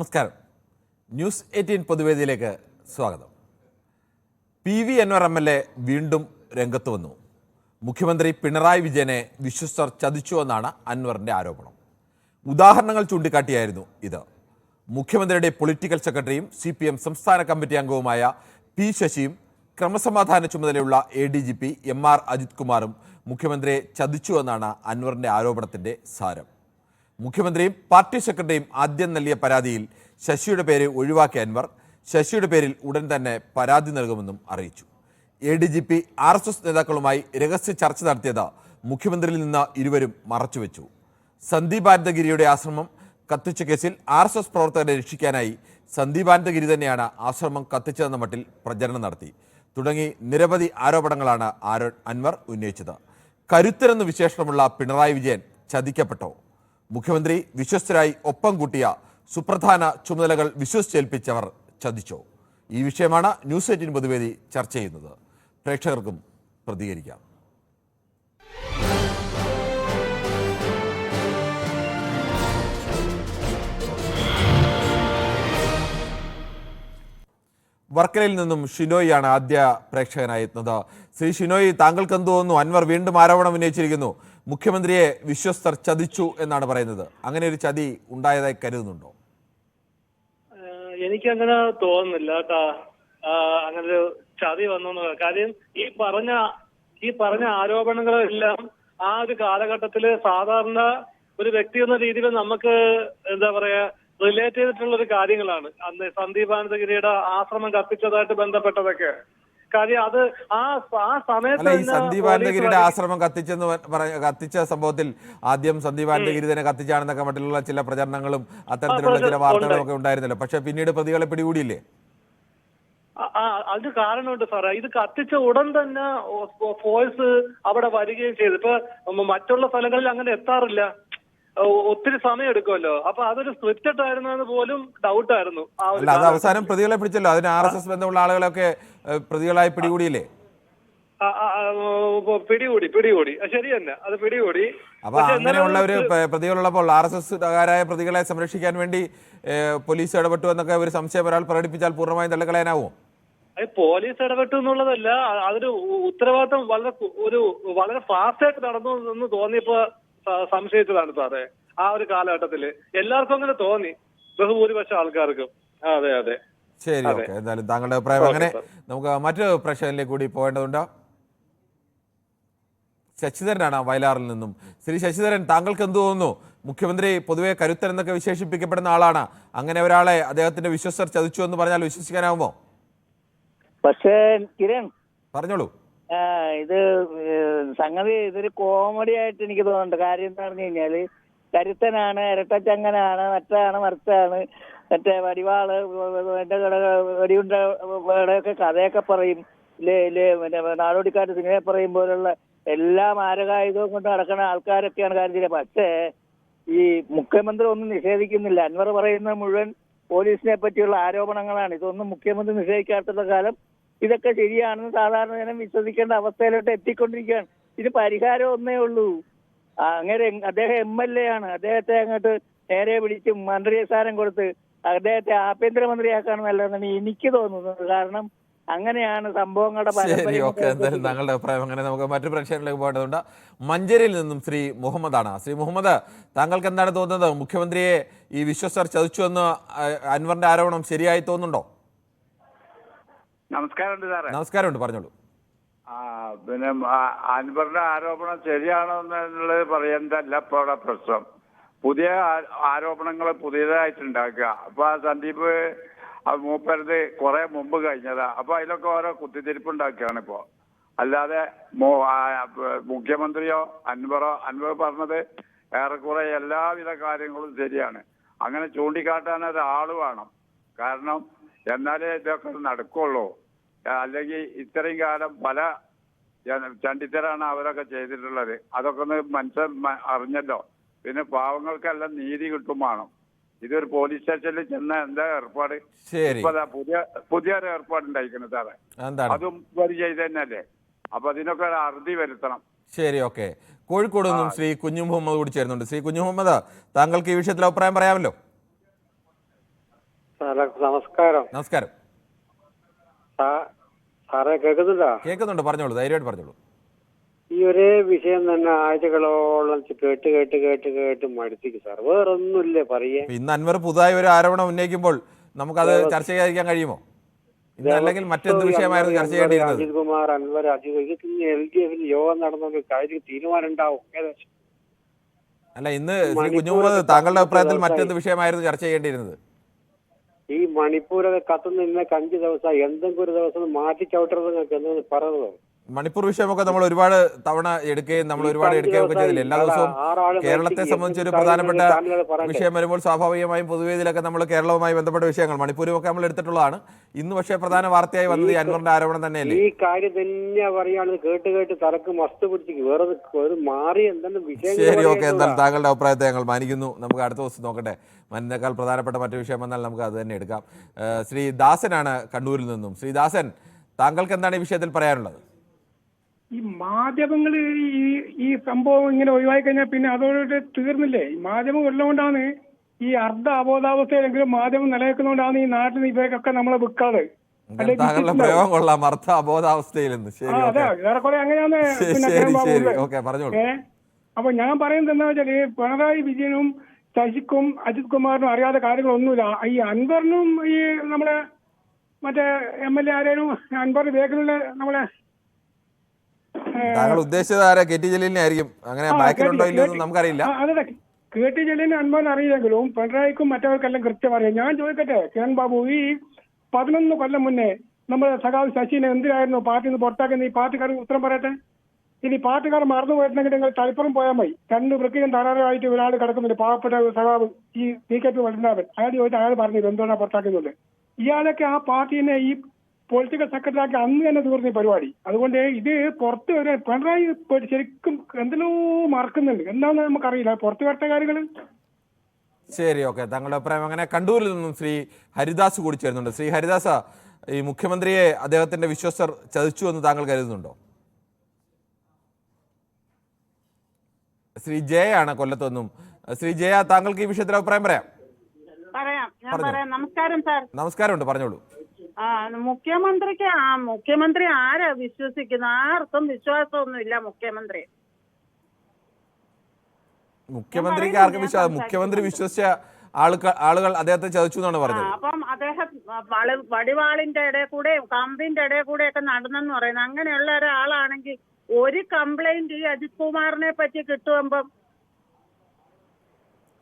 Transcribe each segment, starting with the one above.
നമസ്കാരം. ന്യൂസ് 18 പൊതുവേദിയിലേക്ക് സ്വാഗതം. PV Anwar MLA വീണ്ടും രംഗത്ത് വന്നു. മുഖ്യമന്ത്രി പിണറായി വിജയനെ വിശ്വസ്തർ ചതിച്ചുവെന്നാണ് അൻവറിൻ്റെ ആരോപണം. ഉദാഹരണങ്ങൾ ചൂണ്ടിക്കാട്ടിയായിരുന്നു ഇത്. മുഖ്യമന്ത്രിയുടെ പൊളിറ്റിക്കൽ സെക്രട്ടറിയും CPM സംസ്ഥാന കമ്മിറ്റി അംഗവുമായ P ശശിയും ക്രമസമാധാന ചുമതലയുള്ള ADGP MR അജിത് കുമാറും മുഖ്യമന്ത്രിയെ ചതിച്ചുവെന്നാണ് അൻവറിൻ്റെ ആരോപണത്തിൻ്റെ സാരം. മുഖ്യമന്ത്രിയും പാർട്ടി സെക്രട്ടറിയും ആദ്യം നൽകിയ പരാതിയിൽ ശശിയുടെ പേര് ഒഴിവാക്കിയ അൻവർ ശശിയുടെ പേരിൽ ഉടൻ തന്നെ പരാതി നൽകുമെന്നും അറിയിച്ചു. ADGP RSS നേതാക്കളുമായി രഹസ്യ ചർച്ച നടത്തിയത് മുഖ്യമന്ത്രിയിൽ നിന്ന് ഇരുവരും മറച്ചുവെച്ചു. സന്ദീപ് അനന്തഗിരിയുടെ ആശ്രമം കത്തിച്ച കേസിൽ RSS പ്രവർത്തകരെ രക്ഷിക്കാനായി സന്ദീപ് അനന്തഗിരി തന്നെയാണ് ആശ്രമം കത്തിച്ചതെന്ന മട്ടിൽ പ്രചരണം നടത്തി. തുടങ്ങി നിരവധി ആരോപണങ്ങളാണ് അൻവർ ഉന്നയിച്ചത്. കരുത്തരെന്ന് വിശേഷണമുള്ള പിണറായി വിജയൻ ചതിക്കപ്പെട്ടോ? മുഖ്യമന്ത്രി വിശ്വസ്തരായി ഒപ്പം കൂട്ടിയ സുപ്രധാന ചുമതലകൾ വിശ്വസിച്ചേൽപ്പിച്ചവർ ചതിച്ചോ? ഈ വിഷയമാണ് ന്യൂസ് 18 പൊതുവേദി ചർച്ച ചെയ്യുന്നത്. പ്രേക്ഷകർക്കും പ്രതികരിക്കാം. വർക്കലയിൽ നിന്നും ഷിനോയിയാണ് ആദ്യ പ്രേക്ഷകനായി എത്തുന്നത്. ശ്രീ ഷിനോയി, താങ്കൾക്ക് എന്ത് തോന്നുന്നു? അൻവർ വീണ്ടും ആരോപണം ഉന്നയിച്ചിരിക്കുന്നു. മുഖ്യമന്ത്രിയെ വിശ്വസ്തർ ചതിച്ചു എന്നാണ് പറയുന്നത്. അങ്ങനെ ഒരു ചതി ഉണ്ടായതായി കരുതുന്നുണ്ടോ? എനിക്കങ്ങനെ തോന്നുന്നില്ല കേട്ടാ. അങ്ങനെ ഒരു ചതി വന്നു. കാര്യം ഈ പറഞ്ഞ ആരോപണങ്ങളെല്ലാം ആ ഒരു കാലഘട്ടത്തില് സാധാരണ ഒരു വ്യക്തി എന്ന രീതിയിൽ നമുക്ക് എന്താ പറയാ റിലേറ്റ് ചെയ്തിട്ടുള്ള ഒരു കാര്യങ്ങളാണ്. അന്ന് സന്ദീപ് അനന്തഗിരിയുടെ ആശ്രമം കത്തിച്ചതായിട്ട് ബന്ധപ്പെട്ടതൊക്കെ കാര്യം. അത് ആ സമയത്ത് ഈ സന്ദീപ് അനന്തഗിരിയുടെ ആശ്രമം കത്തിച്ച സംഭവത്തിൽ ആദ്യം സന്ദീപ് അനന്തഗിരി തന്നെ കത്തിച്ചാണെന്നൊക്കെ മറ്റുള്ള ചില പ്രചരണങ്ങളും അത്തരത്തിലുള്ള ചില വാർത്തകളും ഒക്കെ ഉണ്ടായിരുന്നല്ലോ. പക്ഷെ പിന്നീട് പ്രതികളെ പിടികൂടിയില്ലേ? അതിന് കാരണമുണ്ട് സാറേ. ഇത് കത്തിച്ച ഉടൻ തന്നെ ഫോഴ്സ് അവിടെ വരികയും ചെയ്തു. ഇപ്പൊ മറ്റുള്ള സ്ഥലങ്ങളിൽ അങ്ങനെ എത്താറില്ല, ഒത്തിരി സമയം എടുക്കുമല്ലോ. അപ്പൊ അതൊരു സ്ക്രിപ്റ്റഡ് ആയിരുന്നെന്ന് പോലും ഡൗട്ടായിരുന്നു. അത് അവസാനം പ്രതികളെ പിടിച്ചല്ലോ. അതിന് RSS ബന്ധമുള്ള ആളുകളൊക്കെ പ്രതികളായി പിടികൂടിയില്ലേ? പിടികൂടി ശരി തന്നെ, അത് പിടികൂടി. അപ്പൊ അങ്ങനെയുള്ള ഒരു പ്രതികളുള്ളപ്പോൾ RSSകാരായ പ്രതികളെ സംരക്ഷിക്കാൻ വേണ്ടി പോലീസ് ഇടപെട്ടു എന്നൊക്കെ ഒരു സംശയം ഒരാൾ പ്രകടിപ്പിച്ചാൽ പൂർണ്ണമായും തള്ളിക്കളയാനാവോ? പോലീസ് ഇടപെട്ടു എന്നുള്ളതല്ല, അതൊരു ഉത്തരവാദിത്വം വളരെ ഫാസ്റ്റ് ആയിട്ട് നടന്നു എന്ന് തോന്നിയപ്പോ സംശയിച്ചതാണ് സാറേ. ആ ഒരു കാലഘട്ടത്തില് എല്ലാവർക്കും അങ്ങനെ തോന്നി, ബഹുഭൂരിപക്ഷം ആൾക്കാർക്കും. അതെ അതെ ശരി, ഓക്കെ. എന്തായാലും താങ്കളുടെ അഭിപ്രായം. അങ്ങനെ നമുക്ക് മറ്റൊരു പ്രശ്നത്തിലേക്ക് കൂടി പോകേണ്ടതുണ്ട്. ശശിധരനാണ് വയലാറിൽ നിന്നും. ശ്രീ ശശിധരൻ, താങ്കൾക്ക് എന്ത് തോന്നുന്നു? മുഖ്യമന്ത്രി പൊതുവെ കരുത്തൻ എന്നൊക്കെ വിശേഷിപ്പിക്കപ്പെടുന്ന ആളാണ്. അങ്ങനെ ഒരാളെ അദ്ദേഹത്തിന്റെ വിശ്വസ്തർ ചതിച്ചു എന്ന് പറഞ്ഞാൽ വിശ്വസിക്കാനാവുമോ? പക്ഷേ കിരൺ പറഞ്ഞോളൂ. ഇത് സംഗതി ഇതൊരു കോമഡി ആയിട്ട് എനിക്ക് തോന്നുന്നുണ്ട്. കാര്യം എന്ന് പറഞ്ഞു കഴിഞ്ഞാല് കരുത്തനാണ്, ഇരട്ടച്ചങ്ങനാണ്, മറ്റാണ്, മറ്റേ വടിവാള്, വെടിയുണ്ടൊക്കെ കഥയൊക്കെ പറയും, നാടോടിക്കാറ്റ് സിനിമയെ പറയും പോലുള്ള എല്ലാ മാരകായുധവും കൊണ്ട് നടക്കുന്ന ആൾക്കാരൊക്കെയാണ് കാര്യത്തില്. പക്ഷേ ഈ മുഖ്യമന്ത്രി ഒന്നും നിഷേധിക്കുന്നില്ല. അൻവർ പറയുന്ന മുഴുവൻ പോലീസിനെ പറ്റിയുള്ള ആരോപണങ്ങളാണ്. ഇതൊന്നും മുഖ്യമന്ത്രി നിഷേധിക്കാത്ത കാലം ഇതൊക്കെ ശരിയാണെന്ന് സാധാരണ ജനം വിശ്വസിക്കേണ്ട അവസ്ഥയിലോട്ട് എത്തിക്കൊണ്ടിരിക്കുകയാണ്. ഇത് പരിഹാരം ഒന്നേ ഉള്ളൂ. അങ്ങനെ അദ്ദേഹം MLA ആണ്. അദ്ദേഹത്തെ അങ്ങോട്ട് നേരെ പിടിച്ച് മന്ത്രി സ്ഥാനം കൊടുത്ത് അദ്ദേഹത്തെ ആഭ്യന്തരമന്ത്രിയാക്കാണ് നല്ലതെന്നാണ് എനിക്ക് തോന്നുന്നത്. കാരണം അങ്ങനെയാണ് സംഭവങ്ങളുടെ എന്തായാലും താങ്കളുടെ അഭിപ്രായം. അങ്ങനെ നമുക്ക് മറ്റു പ്രേക്ഷകരിലേക്ക് പോകേണ്ടതുണ്ട്. മഞ്ചേരിയിൽ നിന്നും ശ്രീ മുഹമ്മദാണ്. ശ്രീ മുഹമ്മദ്, താങ്കൾക്ക് എന്താണ് തോന്നുന്നത്? മുഖ്യമന്ത്രിയെ ഈ വിശ്വസ്തർ ചതിച്ചു എന്ന് അൻവറിന്റെ ആരോപണം ശരിയായി തോന്നുന്നുണ്ടോ? നമസ്കാരമുണ്ട് സാറേ. നമസ്കാരമുണ്ട്, പറഞ്ഞോളൂ. പിന്നെ അൻവറിന്റെ ആരോപണം ശരിയാണോ എന്നുള്ളത് പറയുന്നതല്ല ഇപ്പോൾ പ്രശ്നം. പുതിയ ആരോപണങ്ങൾ പുതിയതായിട്ടുണ്ടാക്കുക. അപ്പൊ സന്ദീപ് മൂപ്പരത് കുറെ മുമ്പ് കഴിഞ്ഞതാ. അപ്പൊ അതിലൊക്കെ ഓരോ കുത്തിത്തിരിപ്പ് ഉണ്ടാക്കുകയാണ് ഇപ്പോ. അല്ലാതെ മുഖ്യമന്ത്രിയോ അൻവർ പറഞ്ഞത് ഏറെക്കുറെ എല്ലാവിധ കാര്യങ്ങളും ശരിയാണ്. അങ്ങനെ ചൂണ്ടിക്കാട്ടാൻ ഒരാള് വേണം. കാരണം എന്നാലേ ഇതൊക്കെ നടക്കുള്ളൂ. അല്ലെങ്കിൽ ഇത്രയും കാലം പല ചണ്ടിത്തരാണ് അവരൊക്കെ ചെയ്തിട്ടുള്ളത്. അതൊക്കെ ഒന്ന് മനുഷ്യൻ അറിഞ്ഞല്ലോ. പിന്നെ പാവങ്ങൾക്കെല്ലാം നീതി കിട്ടും വേണം. ഇതൊരു പോലീസ് സ്റ്റേഷനിൽ ചെന്ന എന്താ ഏർപ്പാട്? പുതിയൊരു ഏർപ്പാട് ഉണ്ടായിരിക്കുന്നത് സാറേ. അതും വരി ചെയ്ത് തന്നെയല്ലേ. അപ്പൊ അതിനൊക്കെ ഒരു അറുതി വരുത്തണം. ശരി, ഓക്കെ. കോഴിക്കോട് നിന്നും ശ്രീ കുഞ്ഞു മുഹമ്മദ് കൂടി ചേരുന്നുണ്ട്. ശ്രീ കുഞ്ഞു മുഹമ്മദ്, താങ്കൾക്ക് ഈ വിഷയത്തിൽ അഭിപ്രായം പറയാമല്ലോ. സാറേ നമസ്കാരം. നമസ്കാരം. സാറേ കേൾക്കുന്നുണ്ടോ? കേൾക്കുന്നുണ്ട്, പറഞ്ഞോളൂ, ധൈര്യമായിട്ട് പറഞ്ഞോളൂ. ഈ ഒരേ വിഷയം തന്നെ ആഴ്ചകളോളം കേട്ട് കേട്ട് കേട്ട് കേട്ട് മടുത്തിക്ക് സാർ. വേറൊന്നുമില്ലേ പറയേ. ഇന്ന് അൻവർ പുതുതായി ഒരു ആരോപണം ഉന്നയിക്കുമ്പോൾ നമുക്കത് ചർച്ച ചെയ്യാതിരിക്കാൻ കഴിയുമോ? ഇന്ന് അല്ലെങ്കിൽ മറ്റെന്ത് വിഷയമായിരുന്നു ചർച്ച ചെയ്യേണ്ടിയിരുന്നത്? അജിത് കുമാർ, അൻവർ, അജിത് LDF യോഗം നടന്ന കാര്യം തീരുമാനം ഉണ്ടാവും ഏകദേശം. അല്ല, ഇന്ന് ശ്രീ കുഞ്ഞുമുഹമ്മദ്, താങ്കളുടെ അഭിപ്രായത്തിൽ മറ്റെന്ത് വിഷയമായിരുന്നു ചർച്ച ചെയ്യേണ്ടിയിരുന്നത്? ഈ മണിപ്പൂരൊക്കെ കത്തുന്ന ഇന്നൊക്കെ 5 ദിവസം എന്തെങ്കിലും ഒരു ദിവസം മാറ്റി ചവിട്ടരുത് നിങ്ങൾക്ക് എന്തെങ്കിലും പറയുന്നത്. മണിപ്പൂർ വിഷയമൊക്കെ നമ്മൾ ഒരുപാട് തവണ എടുക്കുകയും ഒക്കെ ചെയ്തില്ല. എല്ലാ ദിവസവും കേരളത്തെ സംബന്ധിച്ച് ഒരു പ്രധാനപ്പെട്ട വിഷയം വരുമ്പോൾ സ്വാഭാവികമായും പൊതുവേദിയിലൊക്കെ നമ്മൾ കേരളവുമായി ബന്ധപ്പെട്ട വിഷയങ്ങൾ മണിപ്പൂരും ഒക്കെ നമ്മൾ എടുത്തിട്ടുള്ളതാണ്. ഇന്ന് പക്ഷേ പ്രധാന വാർത്തയായി വന്നത് ഈ അൻവറിന്റെ ആരോപണം തന്നെയല്ലേ? ഈ കാര്യം തന്നെ പറയാണ്. കേട്ട് കേട്ട് തലക്ക് മസ്ത് പിടിച്ചു വേറെ ഒരു മാറി എന്താണ് വിഷയം. ശരി, ഓക്കെ. എന്തായാലും താങ്കളുടെ അഭിപ്രായത്തെ ഞങ്ങൾ മാനിക്കുന്നു. നമുക്ക് അടുത്ത ദിവസം നോക്കട്ടെ. മനിനേക്കാൾ പ്രധാനപ്പെട്ട മറ്റു വിഷയം വന്നാൽ നമുക്ക് അത് തന്നെ എടുക്കാം. ശ്രീ ദാസനാണ് കണ്ണൂരിൽ നിന്നും. ശ്രീ ദാസൻ, താങ്കൾക്ക് എന്താണ് ഈ വിഷയത്തിൽ പറയാനുള്ളത്? ഈ മാധ്യമങ്ങൾ ഈ സംഭവം ഇങ്ങനെ ഒഴിവാക്കി കഴിഞ്ഞാൽ പിന്നെ അതോടെ തീർന്നില്ലേ? ഈ മാധ്യമം ഉള്ളതുകൊണ്ടാണ് ഈ അർദ്ധ അബോധാവസ്ഥയിലെങ്കിലും മാധ്യമം നിലനിൽക്കുന്നതുകൊണ്ടാണ് ഈ നാട്ടിൽ ഇവരൊക്കെ നമ്മളെ വിൽക്കാതെ. താങ്കളുടെ പ്രയോഗം കൊള്ളാം, അർദ്ധ അബോധാവസ്ഥയിൽ. അതെ, ഏറെക്കുറെ അങ്ങനെയാണ്. അപ്പൊ ഞാൻ പറയുന്നത് എന്താ വെച്ചാൽ പിണറായി വിജയനും ശശിക്കും അജിത് കുമാറിനും അറിയാത്ത കാര്യങ്ങളൊന്നുമില്ല. ഈ അൻവറിനും ഈ നമ്മളെ മറ്റേ MLA ആരേനും അൻവറിന് വേഗത്തിലുള്ള നമ്മളെ താങ്കൾ ഉദ്ദേശിച്ചത് ആരാ? KT ജലീലിനെ ആയിരിക്കും. അങ്ങനെ ബാക്കിലുണ്ടോ ഇല്ലെന്ന് നമുക്കറിയില്ല. അതെ, KT ജലീലിന് അൻവറിന് അറിയില്ലെങ്കിലും പിണറായിക്കും മറ്റവർക്കെല്ലാം കൃത്യം അറിയാം. ഞാൻ ചോദിക്കട്ടെ കിരൺ ബാബു, ഈ 11 കൊല്ലം മുന്നേ നമ്മുടെ സഖാവ് ശശിനെ എന്തിനായിരുന്നു പാർട്ടിയിൽ നിന്ന് പുറത്താക്കുന്ന? ഈ പാർട്ടിക്കാർ ഉത്തരം പറയട്ടെ. ഇനി പാർട്ടിക്കാർ മറന്നു പോയിട്ടുണ്ടെങ്കിൽ നിങ്ങൾ തലപ്പുറം പോയാൽ മതി. 2 വൃക്കയും തകരാറായിട്ട് ഒരാൾ കിടക്കുന്നുണ്ട്, പാവപ്പെട്ട സഖാവ് ഈ CKP വലുതാവൻ. അയാൾ ചോദിച്ചാൽ അയാൾ പറഞ്ഞത് എന്തുകൊണ്ടാണ് പുറത്താക്കുന്നുണ്ട്. ഇയാളൊക്കെ ആ പാർട്ടിനെ ഈ പൊളിറ്റിക്കൽ സെക്രട്ടറി ആക്കി അന്ന് തന്നെ തീർന്ന പരിപാടി. അതുകൊണ്ട് ഇത് പുറത്ത് വരെ പിണറായി ശരിക്കും എന്തെല്ലോ മറക്കുന്നുണ്ട്. എന്താണെന്ന് നമുക്കറിയില്ല പുറത്ത് വരട്ട കാര്യങ്ങൾ. ശരി, ഓക്കെ. താങ്കളുടെ അഭിപ്രായം അങ്ങനെ. കണ്ണൂരിൽ നിന്നും ശ്രീ ഹരിദാസ് കൂടി ചേരുന്നുണ്ട്. ശ്രീ ഹരിദാസ്, ഈ മുഖ്യമന്ത്രിയെ അദ്ദേഹത്തിന്റെ വിശ്വസ്തർ ചതിച്ചു എന്ന് താങ്കൾ കരുതുന്നുണ്ടോ? ശ്രീ ജയാണ് കൊല്ലത്ത് നിന്നും. ശ്രീ ജയ, താങ്കൾക്ക് ഈ വിഷയത്തിൽ അഭിപ്രായം പറയാം? നമസ്കാരം സാർ. നമസ്കാരമുണ്ട്, പറഞ്ഞോളൂ. മുഖ്യമന്ത്രി ആരാ വിശ്വസിക്കുന്നത്? ആർക്കും വിശ്വാസമൊന്നുമില്ല മുഖ്യമന്ത്രിക്ക് ആർക്കും വിശ്വാസം? മുഖ്യമന്ത്രി വിശ്വസിച്ച ആളുകൾ അദ്ദേഹത്തെ ചതിച്ചു എന്നാണ് പറഞ്ഞത്. അപ്പം അദ്ദേഹം വടിവാളിന്റെ ഇടയിൽ കൂടെ കമ്പിന്റെ ഇടയിൽ കൂടെ ഒക്കെ നടന്നെന്ന് പറയുന്നത്. അങ്ങനെയുള്ള ഒരാളാണെങ്കിൽ ഒരു കംപ്ലൈന്റ് ഈ അജിത് കുമാറിനെ പറ്റി കിട്ടുമ്പം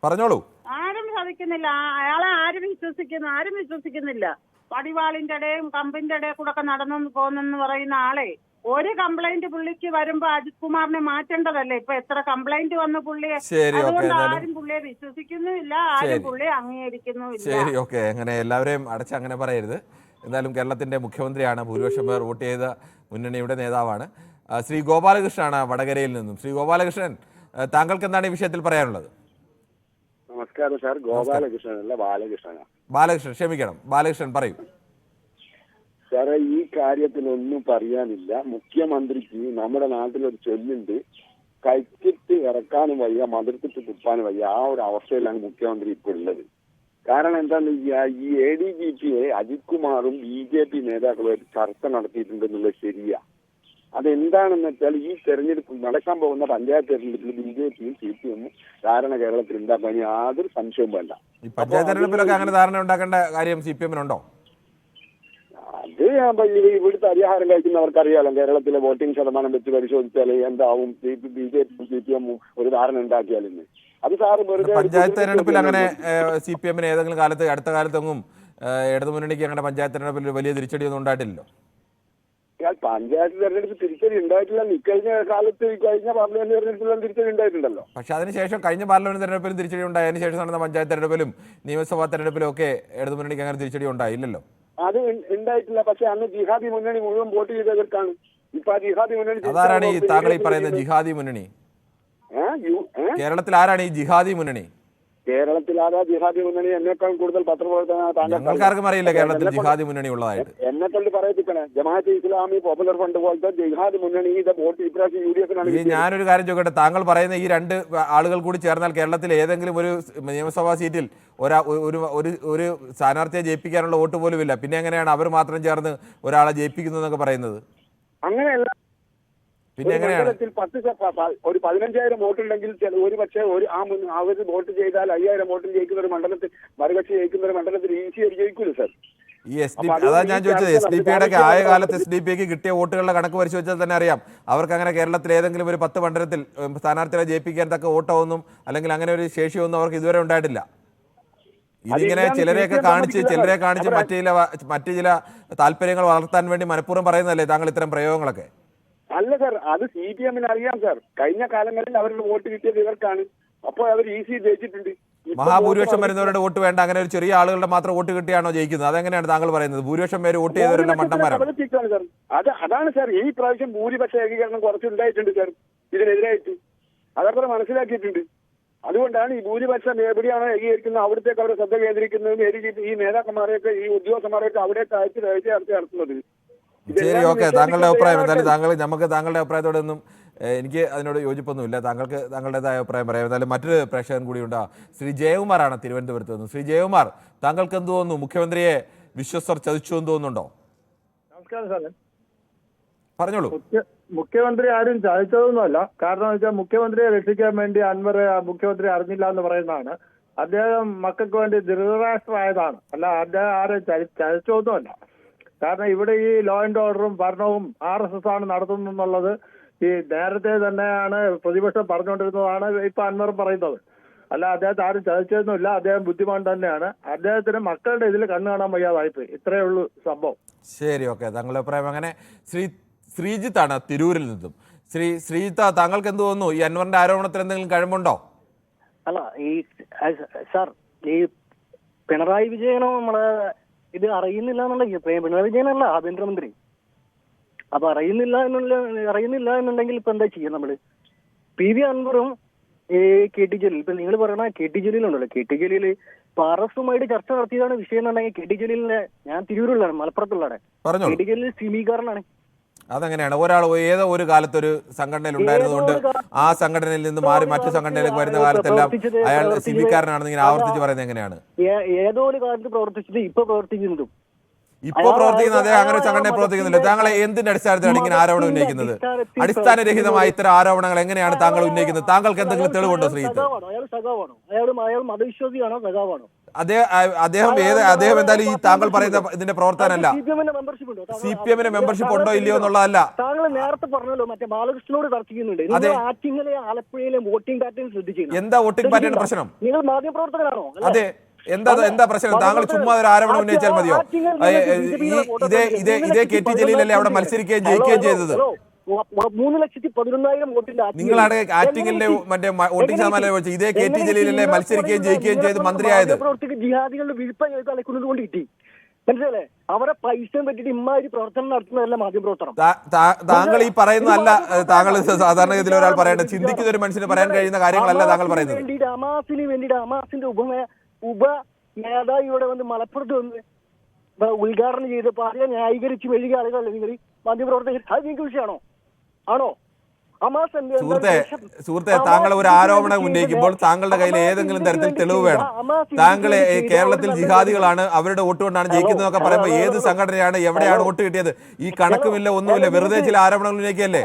പറഞ്ഞോളൂ. ആരും സാധിക്കുന്നില്ല. അയാളെ ആരും വിശ്വസിക്കുന്നില്ല. വടിവാളിന്റെ ഇടയും കമ്പിന്റെ ഇടയിൽ കൂടെ ഒക്കെ നടന്നു പോന്നെന്ന് പറയുന്ന ആളെ ഒരു കംപ്ലൈന്റ് പുള്ളിക്ക് വരുമ്പോ അജിത് കുമാറിനെ മാറ്റേണ്ടതല്ലേ? ഇപ്പൊ എത്ര കംപ്ലൈന്റ് വന്ന പുള്ളിയെ. അതുകൊണ്ട് ആരും പുള്ളിയെ വിശ്വസിക്കുന്നുമില്ല, ആരും പുള്ളിയെ അംഗീകരിക്കുന്നുമില്ല. ശരി, ഓക്കെ. അങ്ങനെ എല്ലാവരെയും അടച്ച് അങ്ങനെ പറയരുത്. എന്തായാലും കേരളത്തിന്റെ മുഖ്യമന്ത്രിയാണ്, ഭൂരിപക്ഷം പേർ വോട്ട് ചെയ്ത മുന്നണിയുടെ നേതാവാണ്. ശ്രീ ഗോപാലകൃഷ്ണനാണ് വടകരയിൽ നിന്നും. ശ്രീ ഗോപാലകൃഷ്ണൻ, താങ്കൾക്ക് എന്താണ് ഈ വിഷയത്തിൽ പറയാനുള്ളത്? നമസ്കാരം സാർ. ഗോപാലകൃഷ്ണനല്ല, ബാലകൃഷ്ണനാണ്. ബാലകൃഷ്ണൻ, ക്ഷമിക്കണം. ബാലകൃഷ്ണൻ പറയൂ. സാറേ, ഈ കാര്യത്തിലൊന്നും പറയാനില്ല. മുഖ്യമന്ത്രിക്ക് നമ്മുടെ നാട്ടിലൊരു ചൊല്ലുണ്ട്, കഴിച്ചിട്ട് ഇറക്കാനും വയ്യ, മതിർത്തിട്ട് തുപ്പാനും വയ്യ. ആ ഒരു അവസ്ഥയിലാണ് മുഖ്യമന്ത്രി ഇപ്പോൾ ഉള്ളത്. കാരണം എന്താണെന്ന് വെച്ചാൽ ഈ ADGPയെ അജിത് കുമാറും BJP നേതാക്കളുമായിട്ട് ചർച്ച നടത്തിയിട്ടുണ്ടെന്നുള്ളത് ശരിയാ. അതെന്താണെന്ന് വെച്ചാൽ ഈ തെരഞ്ഞെടുപ്പ് നടക്കാൻ പോകുന്ന പഞ്ചായത്ത് തെരഞ്ഞെടുപ്പിൽ BJPയും CPM ധാരണ കേരളത്തിൽ ഉണ്ടാക്കാൻ യാതൊരു സംശയവും വേണ്ട. ഈ പഞ്ചായത്ത് തെരഞ്ഞെടുപ്പിലൊക്കെ അങ്ങനെ ധാരണ ഉണ്ടാക്കേണ്ട കാര്യം CPM-നുണ്ടോ? അത് ഇവിടുത്തെ അരിഹാരം കഴിക്കുന്നവർക്ക് അറിയാലോ. കേരളത്തിലെ വോട്ടിംഗ് ശതമാനം വെച്ച് പരിശോധിച്ചാൽ എന്താവും BJPയും CPM-ഉം ഒരു ധാരണ ഉണ്ടാക്കിയാലെന്ന്. അത് സാറ് വെറുതെ പഞ്ചായത്ത് തെരഞ്ഞെടുപ്പിൽ അങ്ങനെ CPM-ന് ഏതെങ്കിലും കാലത്ത് അടുത്ത കാലത്തൊന്നും ഇടതുമുന്നണിക്ക് അങ്ങനെ പഞ്ചായത്ത് തെരഞ്ഞെടുപ്പിൽ വലിയ തിരിച്ചടിയൊന്നും ഉണ്ടായിട്ടില്ലല്ലോ. പഞ്ചായത്ത് തെരഞ്ഞെടുപ്പ് തിരിച്ചടി ഉണ്ടായിട്ടില്ല. ഇക്കഴിഞ്ഞ കാലത്ത് കഴിഞ്ഞ പാർലമെന്റ് തെരഞ്ഞെടുപ്പിലും തിരിച്ചടി ഉണ്ടായിട്ടുണ്ടല്ലോ. പക്ഷെ അതിനുശേഷം കഴിഞ്ഞ പാർലമെന്റ് തെരഞ്ഞെടുപ്പിലും തിരിച്ചടി ഉണ്ടായി. അതിനുശേഷം നടന്ന പഞ്ചായത്ത് തെരഞ്ഞെടുപ്പിലും നിയമസഭാ തെരഞ്ഞെടുപ്പിലും ഒക്കെ ഇടതുമുന്നണിക്ക് അങ്ങനെ തിരിച്ചടി ഉണ്ടായില്ലല്ലോ. അത് ഉണ്ടായിട്ടില്ല. പക്ഷെ അന്ന് ജിഹാദി മുന്നണി മുഴുവൻ വോട്ട് ചെയ്തവർക്കാണ്. ഇപ്പൊ ആ ജിഹാദി മുന്നണി അതാരാണ് ഈ താങ്കൾ ഈ പറയുന്ന ജിഹാദി മുന്നണി? കേരളത്തിൽ ആരാണ് ഈ ജിഹാദി മുന്നണി? കേരളത്തിലാരാ ജിഹാദി മുന്നണി എന്നേക്കാൾ കൂടുതൽ പത്രപ്രവർത്തന ഞങ്ങൾക്കാർക്കും അറിയില്ല കേരളത്തിൽ ജിഹാദി മുന്നണി ഉള്ളതായിട്ട്. എന്നെ കൊണ്ട് പറയിപ്പിക്കണേ. ജമാഅത്തെ ഇസ്ലാമി പോപ്പുലർ ഫണ്ട് പോലത്തെ ജിഹാദി മുന്നണിയുടെ വോട്ട് ഇപ്രാവശ്യം UDF-നാണ്. ഞാനൊരു കാര്യം ചോദിക്കട്ടെ, താങ്കൾ പറയുന്ന ഈ രണ്ട് ആളുകൾ കൂടി ചേർന്നാൽ കേരളത്തിൽ ഏതെങ്കിലും ഒരു നിയമസഭാ സീറ്റിൽ ഒരു സ്ഥാനാർത്ഥിയെ ജയിപ്പിക്കാനുള്ള വോട്ട് പോലും ഇല്ല. പിന്നെ എങ്ങനെയാണ് അവർ മാത്രം ചേർന്ന് ഒരാളെ ജയിപ്പിക്കുന്നതെന്നൊക്കെ പറയുന്നത്? അങ്ങനെയല്ല. പിന്നെ എങ്ങനെയാണ്? ഒരു 15,000 വോട്ടുണ്ടെങ്കിൽ ഒരു പക്ഷേ അവർ വോട്ട് ചെയ്താൽ 5,000 വോട്ടിൽ ജയിക്കുന്ന ഒരു മണ്ഡലത്തിൽ മറുകക്ഷി ജയിക്കുന്ന ഒരു മണ്ഡലത്തിൽ ഈസിയായി ജയിക്കൂല സാർ. ഈ അതാ ഞാൻ ചോദിച്ചത്, SDP-യുടെ ഒക്കെ ആയ കാലത്ത് SDP-ക്ക് കിട്ടിയ വോട്ടുകളുടെ കണക്ക് പരിശോധിച്ചാൽ തന്നെ അറിയാം അവർക്ക് അങ്ങനെ കേരളത്തിൽ ഏതെങ്കിലും ഒരു 10 മണ്ഡലത്തിൽ സ്ഥാനാർത്ഥികളെ ജയിപ്പിക്കാൻ തക്ക വോട്ടൊന്നും അല്ലെങ്കിൽ അങ്ങനെ ഒരു ശേഷിയൊന്നും അവർക്ക് ഇതുവരെ ഉണ്ടായിട്ടില്ല. ഇതിങ്ങനെ ചിലരെയൊക്കെ കാണിച്ച് മറ്റു ചില താല്പര്യങ്ങൾ വളർത്താൻ വേണ്ടി മനഃപൂർവ്വം പറയുന്നതല്ലേ താങ്കൾ ഇത്തരം പ്രയോഗങ്ങളൊക്കെ? അല്ല സാർ, അത് CPM-ന് അറിയാം സാർ. കഴിഞ്ഞ കാലങ്ങളിൽ അവരുടെ വോട്ട് കിട്ടിയത് ഇവർക്കാണ്. അപ്പോൾ അവർ ഈസി ജയിച്ചിട്ടുണ്ട്. മഹാഭൂരിപക്ഷം വരുന്നവരുടെ വോട്ട് വേണ്ട, അങ്ങനെ ഒരു ചെറിയ ആളുകളുടെ മാത്രം വോട്ട് കിട്ടിയാണോ ജയിക്കുന്നത്? അതെങ്ങനെയാണ് താങ്കൾ പറയുന്നത്? ഭൂരിപക്ഷം പേര് വോട്ട് ചെയ്തവരെല്ലാം മണ്ടന്മാരാണ്. അതാണ് സാർ, ഈ പ്രാവശ്യം ഭൂരിപക്ഷ ഏകീകരണം കുറച്ചുണ്ടായിട്ടുണ്ട് സാർ ഇതിനെതിരായിട്ട്. അതൊക്കെ മനസ്സിലാക്കിയിട്ടുണ്ട്. അതുകൊണ്ടാണ് ഈ ഭൂരിപക്ഷം എവിടെയാണോ ഏകീകരിക്കുന്നത് അവിടത്തേക്ക് അവരെ ശ്രദ്ധ കേന്ദ്രീകരിക്കുന്നത്. ഈ നേതാക്കന്മാരെയൊക്കെ ഈ ഉദ്യോഗസ്ഥന്മാരെയൊക്കെ അവിടേക്ക് അയച്ച് നടത്തുന്നത്. ശരി, ഓക്കെ. താങ്കളുടെ അഭിപ്രായം എന്തായാലും താങ്കളുടെ അഭിപ്രായത്തോടൊന്നും എനിക്ക് അതിനോട് യോജിപ്പൊന്നുമില്ല. താങ്കൾക്ക് താങ്കളുടേതായ അഭിപ്രായം പറയാം. എന്തായാലും മറ്റൊരു പ്രേക്ഷകൻ കൂടിയുണ്ട്. ശ്രീ ജയകുമാറാണ് തിരുവനന്തപുരത്ത് നിന്ന്. ശ്രീ ജയകുമാർ, താങ്കൾക്ക് എന്ത് തോന്നുന്നു? മുഖ്യമന്ത്രിയെ വിശ്വസ്തർ ചതിച്ചു എന്ന് തോന്നുന്നുണ്ടോ? നമസ്കാരം സാറേ. പറഞ്ഞോളൂ. മുഖ്യമന്ത്രി ആരും ചതിച്ചതൊന്നുമല്ല. കാരണം വെച്ചാൽ മുഖ്യമന്ത്രിയെ രക്ഷിക്കാൻ വേണ്ടി അൻവർ മുഖ്യമന്ത്രി അറിഞ്ഞില്ല എന്ന് പറയുന്നതാണ്. അദ്ദേഹം മക്കൾക്ക് വേണ്ടി ധൃതരാഷ്ട്രമായതാണ്. അല്ല, അദ്ദേഹം ആരും ചതിച്ചൊന്നുമല്ല. കാരണം ഇവിടെ ഈ ലോ ആൻഡ് ഓർഡറും ഭരണവും RSS ആണ് നടത്തുന്നുള്ളത് ഈ നേരത്തെ തന്നെയാണ് പ്രതിപക്ഷം പറഞ്ഞുകൊണ്ടിരുന്നതാണ് ഇപ്പൊ അൻവർ പറയുന്നത്. അല്ല, അദ്ദേഹത്തെ ആരും ചതിച്ചതൊന്നുമില്ല. അദ്ദേഹം ബുദ്ധിമാൻ തന്നെയാണ്. അദ്ദേഹത്തിന് മക്കളുടെ ഇതിൽ കണ്ണു കാണാൻ വയ്യാതായിപ്പോയി. ഇത്രയേ ഉള്ളൂ സംഭവം. ശരി, ഓക്കെ. താങ്കളുടെ അഭിപ്രായം അങ്ങനെ. ശ്രീജിത്താണ് തിരൂരിൽ നിന്നും. ശ്രീജിത്ത്, താങ്കൾക്ക് എന്ത് തോന്നുന്നു? ഈ അൻവറിന്റെ ആരോപണത്തിൽ എന്തെങ്കിലും കഴമ്പുണ്ടോ? അല്ല, ഈ സാർ, ഈ പിണറായി വിജയനോ നമ്മളെ ഇത് അറിയുന്നില്ല എന്നുണ്ടെങ്കിൽ, പിണറായി വിജയനല്ല ആഭ്യന്തരമന്ത്രി. അപ്പൊ അറിയുന്നില്ല എന്നുണ്ടെങ്കിൽ ഇപ്പൊ എന്താ ചെയ്യാം നമ്മള്? PV അൻവറും KT ജലീൽ, ഇപ്പൊ നിങ്ങൾ പറയണ KT ജലീലുണ്ടല്ലോ, KT ജലീല് RSS-ഉമായിട്ട് ചർച്ച നടത്തിയതാണ് വിഷയം എന്നുണ്ടെങ്കിൽ KT ജലീലിനെ, ഞാൻ തിരൂരുള്ളതാണ്, മലപ്പുറത്തുള്ളതാണ്. KT ജലീൽ സിമിക്കാരനാണ്. അതെങ്ങനെയാണ്? ഏതോ ഒരു കാലത്തൊരു സംഘടനയിൽ ഉണ്ടായിരുന്നതുകൊണ്ട് ആ സംഘടനയിൽ നിന്ന് മാറി മറ്റു സംഘടനയിലേക്ക് വരുന്ന കാലത്തെല്ലാം അയാൾ സിമിക്കാരനാണെന്ന് ഇങ്ങനെ ആവർത്തിച്ച് പറയുന്നത് എങ്ങനെയാണ്? ഏതോ ഒരു കാലത്ത് പ്രവർത്തിച്ചത് ഇപ്പൊ പ്രവർത്തിക്കുന്നതും ഇപ്പൊ പ്രവർത്തിക്കുന്ന അദ്ദേഹം അങ്ങനെ സംഘടനയെ പ്രവർത്തിക്കുന്നില്ല. താങ്കൾ എന്തിന്റെ അടിസ്ഥാനത്തിലാണ് ഇങ്ങനെ ആരോപണം ഉന്നയിക്കുന്നത്? അടിസ്ഥാനരഹിതമായ ഇത്തരം ആരോപണങ്ങൾ എങ്ങനെയാണ് താങ്കൾ ഉന്നയിക്കുന്നത്? താങ്കൾക്ക് എന്തെങ്കിലും തെളിവുണ്ടോ ശ്രീജിത്ത്? അയാൾ മതവിശ്വാസിയാണോ സഖാവാണോ? അദ്ദേഹം എന്തായാലും ഈ താങ്കൾ പറയുന്ന ഇതിന്റെ പ്രവർത്തനമല്ല. CPM-ന് മെമ്പർഷിപ്പ് ഉണ്ടോ ഇല്ലയോ എന്നുള്ളതല്ല. താങ്കൾ നേരത്തെ പറഞ്ഞല്ലോ, മറ്റേ ബാലകൃഷ്ണനോട് തർക്കിക്കുന്നുണ്ട്. ആറ്റിങ്ങലെ ആലപ്പുഴയിലെ വോട്ടിംഗ് പാറ്റേൺ ശ്രദ്ധിച്ചു. എന്താ വോട്ടിംഗ് പാറ്റേൺ പ്രശ്നം? നിങ്ങൾ മാധ്യമപ്രവർത്തകരാണോ? അതെ, എന്താ പ്രശ്നം? താങ്കൾ ചുമ്മാ ഒരു ആരോപണം ഉന്നയിച്ചാൽ മതിയോ? ഇതേ KT ജലീലല്ലേ അവിടെ മത്സരിക്കുകയും ജയിക്കുകയും ചെയ്തത്? 3,11,000 വോട്ടിന്റെ നിങ്ങളാണ് ആറ്റിങ്ങലിന്റെ മറ്റേ വോട്ടിംഗ് ശതമാനം വെച്ച് ഇതേ KT ജലീലല്ലേ മത്സരിക്കുകയും ജയിക്കുകയും ചെയ്ത് മന്ത്രിയായത്? ജിഹാദികളുടെ വിഴുപ്പ കളിക്കുന്നത് കൊണ്ട് കിട്ടി. മനസ്സിലല്ലേ? അവരെ പൈസ പറ്റിയിട്ട് ഇമ്മാതിരി പ്രവർത്തനം നടത്തുന്നതല്ല മാധ്യമപ്രവർത്തനം. താങ്കൾ ഈ പറയുന്നതല്ല. താങ്കൾ സാധാരണഗതിയിൽ ഒരാൾ പറയേണ്ടത്, ചിന്തിക്കുന്ന ഒരു മനുഷ്യന് പറയാൻ കഴിയുന്ന കാര്യങ്ങളല്ല താങ്കൾ പറയുന്നത്. ഹമാസിന് വേണ്ടിയിട്ട് ഹമാസിന്റെ ഉപ നേതാവ് ഇവിടെ വന്ന് മലപ്പുറത്ത് വന്ന് ഉദ്ഘാടനം ചെയ്തപ്പോൾ അതിനെ ന്യായീകരിച്ച് വലിയ ആളുകളല്ലേ നിങ്ങൾ മാധ്യമപ്രവർത്തകർ? അത് നിങ്ങൾക്ക് വിഷയമാണോ? ആണോ? സുഹൃത്തെ, താങ്കൾ ഒരു ആരോപണം ഉന്നയിക്കുമ്പോൾ താങ്കളുടെ കയ്യിൽ ഏതെങ്കിലും തരത്തിൽ തെളിവ് വേണം. താങ്കൾ കേരളത്തിൽ ജിഹാദികളാണ്, അവരുടെ വോട്ട് കൊണ്ടാണ് ജയിക്കുന്നതൊക്കെ പറയുമ്പോൾ ഏത് സംഘടനയാണ്, എവിടെയാണ് വോട്ട് കിട്ടിയത്? ഈ കണക്കുമില്ല, ഒന്നുമില്ല, വെറുതെ ചില ആരോപണങ്ങൾ ഉന്നയിക്കല്ലേ?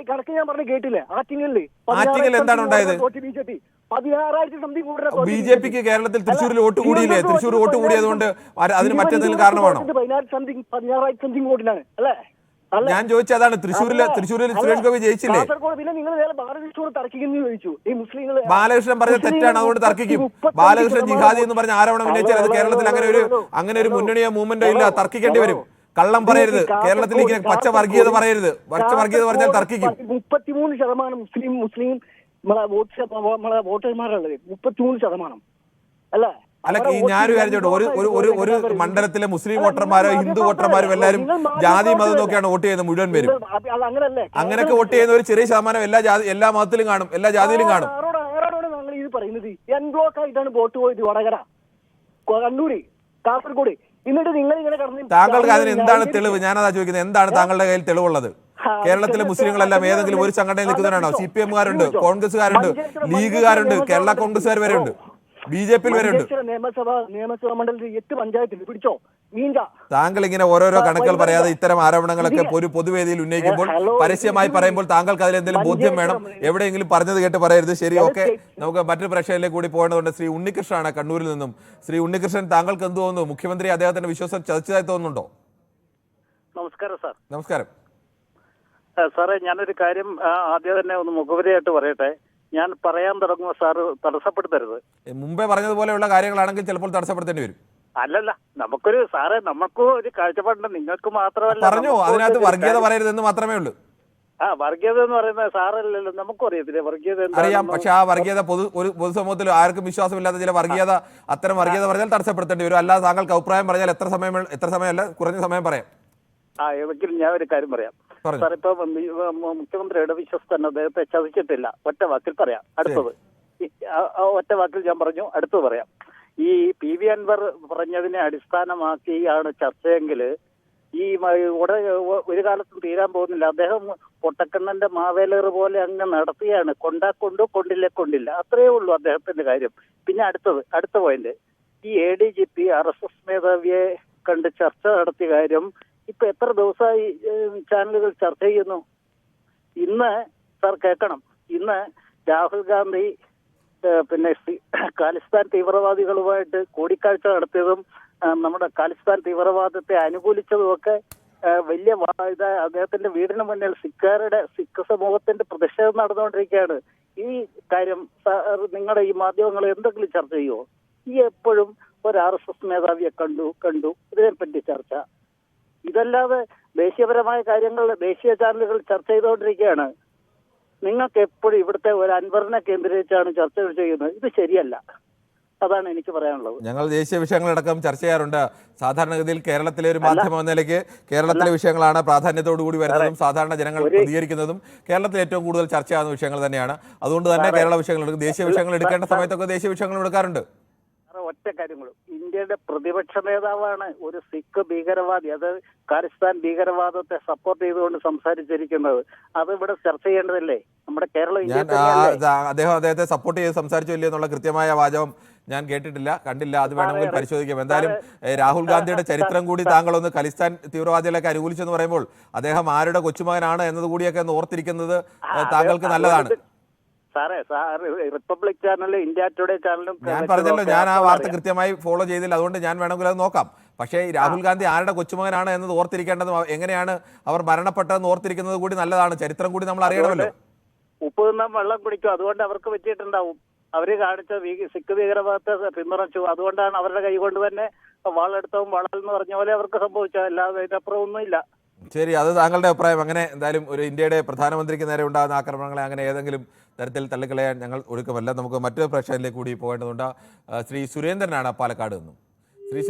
കണക്ക് ഞാൻ പറഞ്ഞു കേട്ടില്ലേ? ആറ്റിങ്ങൽ എന്താണ് ഉണ്ടായത്? BJP-ക്ക് കേരളത്തിൽ തൃശ്ശൂരിൽ വോട്ട് കൂടിയില്ലേ? തൃശ്ശൂർ വോട്ട് കൂടിയതുകൊണ്ട് അതിന് മറ്റെന്തെങ്കിലും കാരണമാണോ? 16,000 വോട്ടിലാണ് അല്ലേ? ഞാൻ ചോദിച്ചത് അതാണ്. തൃശ്ശൂരിൽ സുരേഷ് ഗോപി ജയിച്ചില്ലേ? ബാലകൃഷ്ണൻ പറഞ്ഞ തെറ്റാണ്, അതുകൊണ്ട് തർക്കിക്കും. ബാലകൃഷ്ണൻ ജിഹാദി എന്ന് പറഞ്ഞ ആരോപണം ഉന്നയിച്ചാൽ അത് കേരളത്തിൽ അങ്ങനെ ഒരു മുന്നണിയോ മൂവ്മെന്റോ ഇല്ല, തർക്കിക്കേണ്ടി വരും. കള്ളം പറയരുത്. കേരളത്തിൽ ഇങ്ങനെ പച്ച വർഗീയത പറയരുത്. പച്ച വർഗീയത പറഞ്ഞാൽ തർക്കിക്കും. 33% മുസ്ലിം വോട്ടർമാരുള്ളത് 33% അല്ല? അല്ല, ഈ ഞാനൊരു കാര്യം ചോദിച്ചു, ഒരു മണ്ഡലത്തിലെ മുസ്ലിം വോട്ടർമാരോ ഹിന്ദു വോട്ടർമാരും എല്ലാവരും ജാതി മതം നോക്കിയാണ് വോട്ട് ചെയ്യുന്നത് മുഴുവൻ പേരും. അങ്ങനെയൊക്കെ വോട്ട് ചെയ്യുന്ന ഒരു ചെറിയ ശതമാനം എല്ലാ മതത്തിലും കാണും, എല്ലാ ജാതിയിലും കാണും. പറയുന്നത്? എൻ ബ്ലോക്ക് ആയിട്ടാണ് ബോട്ട് പോയത് വടകര, കണ്ണൂര്, കാസർഗോഡ്. എന്നിട്ട് നിങ്ങൾ ഇങ്ങനെ കടന്ന് താങ്കൾക്ക് അതിന് എന്താണ് തെളിവ്? ഞാനതാ ചോദിക്കുന്നത്, എന്താണ് താങ്കളുടെ കയ്യിൽ തെളിവുള്ളത്? കേരളത്തിലെ മുസ്ലിങ്ങളെല്ലാം ഏതെങ്കിലും ഒരു സംഘടനയിൽ നിൽക്കുന്നവരാണോ? CPM-കാരുണ്ട്, കോൺഗ്രസ്സുകാരുണ്ട്, ലീഗുകാരുണ്ട്, കേരള കോൺഗ്രസ്സുകാർ വരെ ഉണ്ട്, BJP വരെ ഉണ്ട്. നിയമസഭാ മണ്ഡലത്തിൽ 8 പഞ്ചായത്തിൽ പിടിച്ചോ മീൻക. താങ്കൾ ഇങ്ങനെ ഓരോരോ കണക്കുകൾ പറയാതെ ഇത്തരം ആരോപണങ്ങളൊക്കെ ഒരു പൊതുവേദിയിൽ ഉന്നയിക്കുമ്പോൾ, പരസ്യമായി പറയുമ്പോൾ താങ്കൾക്ക് അതിൽ എന്തെങ്കിലും ബോധ്യം വേണം. എവിടെയെങ്കിലും പറഞ്ഞത് കേട്ട് പറയരുത്. ശരി, ഓക്കെ, നമുക്ക് മറ്റൊരു പ്രശ്നത്തിലേക്ക് കൂടി പോകേണ്ടതുണ്ട്. ശ്രീ ഉണ്ണികൃഷ്ണനാണ് കണ്ണൂരിൽ നിന്നും. ശ്രീ ഉണ്ണികൃഷ്ണൻ, താങ്കൾക്ക് എന്ത് തോന്നുന്നു? മുഖ്യമന്ത്രി അദ്ദേഹത്തിന്റെ വിശ്വാസം ചതിച്ചതായി തോന്നുന്നുണ്ടോ? നമസ്കാരം സാർ. നമസ്കാരം സാറേ, ഞാനൊരു കാര്യം ആദ്യം തന്നെ ഒന്ന് മുഖവരിയായിട്ട് പറയട്ടെ. ഞാൻ പറയാൻ തുടങ്ങുമ്പോൾ സാറ് തടസ്സപ്പെടുത്തരുത്. മുമ്പേ പറഞ്ഞതുപോലെയുള്ള കാര്യങ്ങളാണെങ്കിൽ ചിലപ്പോൾ തടസ്സപ്പെടുത്തേണ്ടി വരും. അല്ലല്ല, നമുക്കൊരു സാറേ, നമുക്കും ഒരു കാഴ്ചപ്പാടുണ്ട്, നിങ്ങൾക്ക് മാത്രമല്ല. പറഞ്ഞു, അതിനകത്ത് വർഗീയത പറയരുതെന്ന് മാത്രമേ ഉള്ളൂ. വർഗീയത എന്ന് പറയുന്നത് സാറല്ലല്ലോ, നമുക്കും അറിയത്തില്ലേ വർഗീയത അറിയാം. പക്ഷെ ആ വർഗീയത ഒരു പൊതുസമൂഹത്തിൽ ആർക്കും വിശ്വാസമില്ലാത്ത ചില വർഗീയത, അത്തരം വർഗീയത പറഞ്ഞാൽ തടസ്സപ്പെടുത്തേണ്ടി വരും. അല്ലാതെ താങ്കൾക്ക് അഭിപ്രായം പറഞ്ഞാൽ എത്ര സമയമല്ല, കുറഞ്ഞ സമയം പറയാം. എങ്കിലും ഞാൻ ഒരു കാര്യം പറയാം സാർ. ഇപ്പൊ മുഖ്യമന്ത്രിയുടെ വിശ്വസ്തൻ അദ്ദേഹത്തെ ചതിച്ചിട്ടില്ല, ഒറ്റ വാക്കിൽ പറയാം. അടുത്തത് ഒറ്റ വാക്കിൽ ഞാൻ പറഞ്ഞു, അടുത്തത് പറയാം. ഈ PV അൻവർ പറഞ്ഞതിനെ അടിസ്ഥാനമാക്കിയാണ് ചർച്ചയെങ്കിൽ ഈ ഒരു കാലത്തും തീരാൻ പോകുന്നില്ല. അദ്ദേഹം പൊട്ടക്കണ്ണന്റെ മാവേലേറ് പോലെ അങ്ങ് നടത്തിയാണ്. കൊണ്ടില്ല, അത്രയേ ഉള്ളൂ അദ്ദേഹത്തിന്റെ കാര്യം. പിന്നെ അടുത്ത പോയിന്റ്, ഈ ADGP RSS മേധാവിയെ കണ്ട് ചർച്ച നടത്തിയ കാര്യം ഇപ്പൊ എത്ര ദിവസമായി ചാനലുകൾ ചർച്ച ചെയ്യുന്നു? ഇന്ന് സാർ കേൾക്കണം, ഇന്ന് രാഹുൽ ഗാന്ധി പിന്നെ ഖാലിസ്ഥാൻ തീവ്രവാദികളുമായിട്ട് കൂടിക്കാഴ്ച നടത്തിയതും നമ്മുടെ ഖാലിസ്ഥാൻ തീവ്രവാദത്തെ അനുകൂലിച്ചതുമൊക്കെ വലിയ അദ്ദേഹത്തിന്റെ വീടിന് മുന്നിൽ സിഖ് സമൂഹത്തിന്റെ പ്രതിഷേധം നടന്നുകൊണ്ടിരിക്കുകയാണ്. ഈ കാര്യം നിങ്ങളുടെ ഈ മാധ്യമങ്ങൾ എന്തെങ്കിലും ചർച്ച ചെയ്യുമോ? ഈ എപ്പോഴും ഒരു RSS മേധാവിയെ കണ്ടു ഇതിനെപ്പറ്റി ചർച്ച. ഇതല്ലാതെ ദേശീയപരമായ കാര്യങ്ങൾ ദേശീയ ചാനലുകൾ ചർച്ച ചെയ്തുകൊണ്ടിരിക്കുകയാണ്. നിങ്ങൾക്ക് എപ്പോഴും ഇവിടുത്തെ ഒരു അൻവറിനെ കേന്ദ്രീകരിച്ചാണ് ചർച്ചകൾ ചെയ്യുന്നത്. ഇത് ശരിയല്ല. അതാണ് എനിക്ക് പറയാനുള്ളത്. ഞങ്ങൾ ദേശീയ വിഷയങ്ങളടക്കം ചർച്ച ചെയ്യാറുണ്ട്. സാധാരണഗതിയിൽ കേരളത്തിലെ ഒരു മാധ്യമം എന്ന നിലയ്ക്ക് കേരളത്തിലെ വിഷയങ്ങളാണ് പ്രാധാന്യത്തോടു കൂടി വരുന്നതും സാധാരണ ജനങ്ങൾ പ്രതികരിക്കുന്നതും കേരളത്തിൽ ഏറ്റവും കൂടുതൽ ചർച്ചയാകുന്ന വിഷയങ്ങൾ തന്നെയാണ്. അതുകൊണ്ട് തന്നെ കേരള വിഷയങ്ങൾ എടുക്കും. ദേശീയ വിഷയങ്ങൾ എടുക്കേണ്ട സമയത്തൊക്കെ ദേശീയ വിഷയങ്ങൾ എടുക്കാറുണ്ട്. ഒറ്റ കാര്യങ്ങളും, ഇന്ത്യയുടെ പ്രതിപക്ഷ നേതാവാണ് ഒരു സിഖ് ഭീകരവാദി, അത് ഖാലിസ്ഥാൻ ഭീകരവാദത്തെ സപ്പോർട്ട് ചെയ്തുകൊണ്ട് സംസാരിച്ചിരിക്കുന്നത്. അത് ഇവിടെ ചർച്ച ചെയ്യേണ്ടതല്ലേ? നമ്മുടെ കേരളം അദ്ദേഹത്തെ സപ്പോർട്ട് ചെയ്ത് സംസാരിച്ചില്ലേ എന്നുള്ള കൃത്യമായ വാചകം ഞാൻ കേട്ടിട്ടില്ല, കണ്ടില്ല. അത് വേണമെങ്കിൽ പരിശോധിക്കാം. എന്തായാലും രാഹുൽ ഗാന്ധിയുടെ ചരിത്രം കൂടി താങ്കളൊന്ന് ഖലിസ്ഥാൻ തീവ്രവാദികളൊക്കെ അനുകൂലിച്ചെന്ന് പറയുമ്പോൾ അദ്ദേഹം ആരുടെ കൊച്ചുമകനാണ് എന്നത് കൂടിയൊക്കെ ഒന്ന് ഓർത്തിരിക്കുന്നത് താങ്കൾക്ക് നല്ലതാണ്. സാറേ, റിപ്പബ്ലിക് ചാനലും ഇന്ത്യ ടുഡേ ചാനലും ഞാൻ പറഞ്ഞല്ലോ, ഞാൻ ആ വാർത്ത കൃത്യമായി ഫോളോ ചെയ്തില്ല. അതുകൊണ്ട് ഞാൻ വേണമെങ്കിൽ അത് നോക്കാം. പക്ഷേ രാഹുൽ ഗാന്ധി ആരുടെ കൊച്ചുമകനാണ് എന്നത് ഓർത്തിരിക്കേണ്ടത്, എങ്ങനെയാണ് അവർ മരണപ്പെട്ടതെന്ന് ഓർത്തിരിക്കുന്നത് കൂടി നല്ലതാണ്. ചരിത്രം കൂടി നമ്മൾ അറിയണമല്ലോ. ഉപ്പ് തിന്നാൻ വെള്ളം കുടിക്കും, അതുകൊണ്ട് അവർക്ക് പറ്റിയിട്ടുണ്ടാവും. അവര് കാണിച്ച സിഖ് ഭീകരവാദത്തെ പിന്തുണച്ചു, അതുകൊണ്ടാണ് അവരുടെ കൈ കൊണ്ട് തന്നെ വാളെടുത്തവും വളരെന്ന് പറഞ്ഞ പോലെ അവർക്ക് സംഭവിച്ചത്. അല്ലാതെ അതിനപ്പുറം ഒന്നുമില്ല. ശരി, അത് താങ്കളുടെ അഭിപ്രായം. അങ്ങനെ എന്തായാലും ഒരു ഇന്ത്യയുടെ പ്രധാനമന്ത്രിക്ക് നേരെ ഉണ്ടാകുന്ന ആക്രമണങ്ങളെ അങ്ങനെ ഏതെങ്കിലും തരത്തിൽ തള്ളിക്കളയാൻ ഞങ്ങൾ ഒരുക്കമല്ല. നമുക്ക് മറ്റൊരു പ്രശ്നത്തിലേക്ക് കൂടി പോകേണ്ടതുണ്ട്. ശ്രീ സുരേന്ദ്രനാണ് പാലക്കാട് നിന്നും. ശ്രീ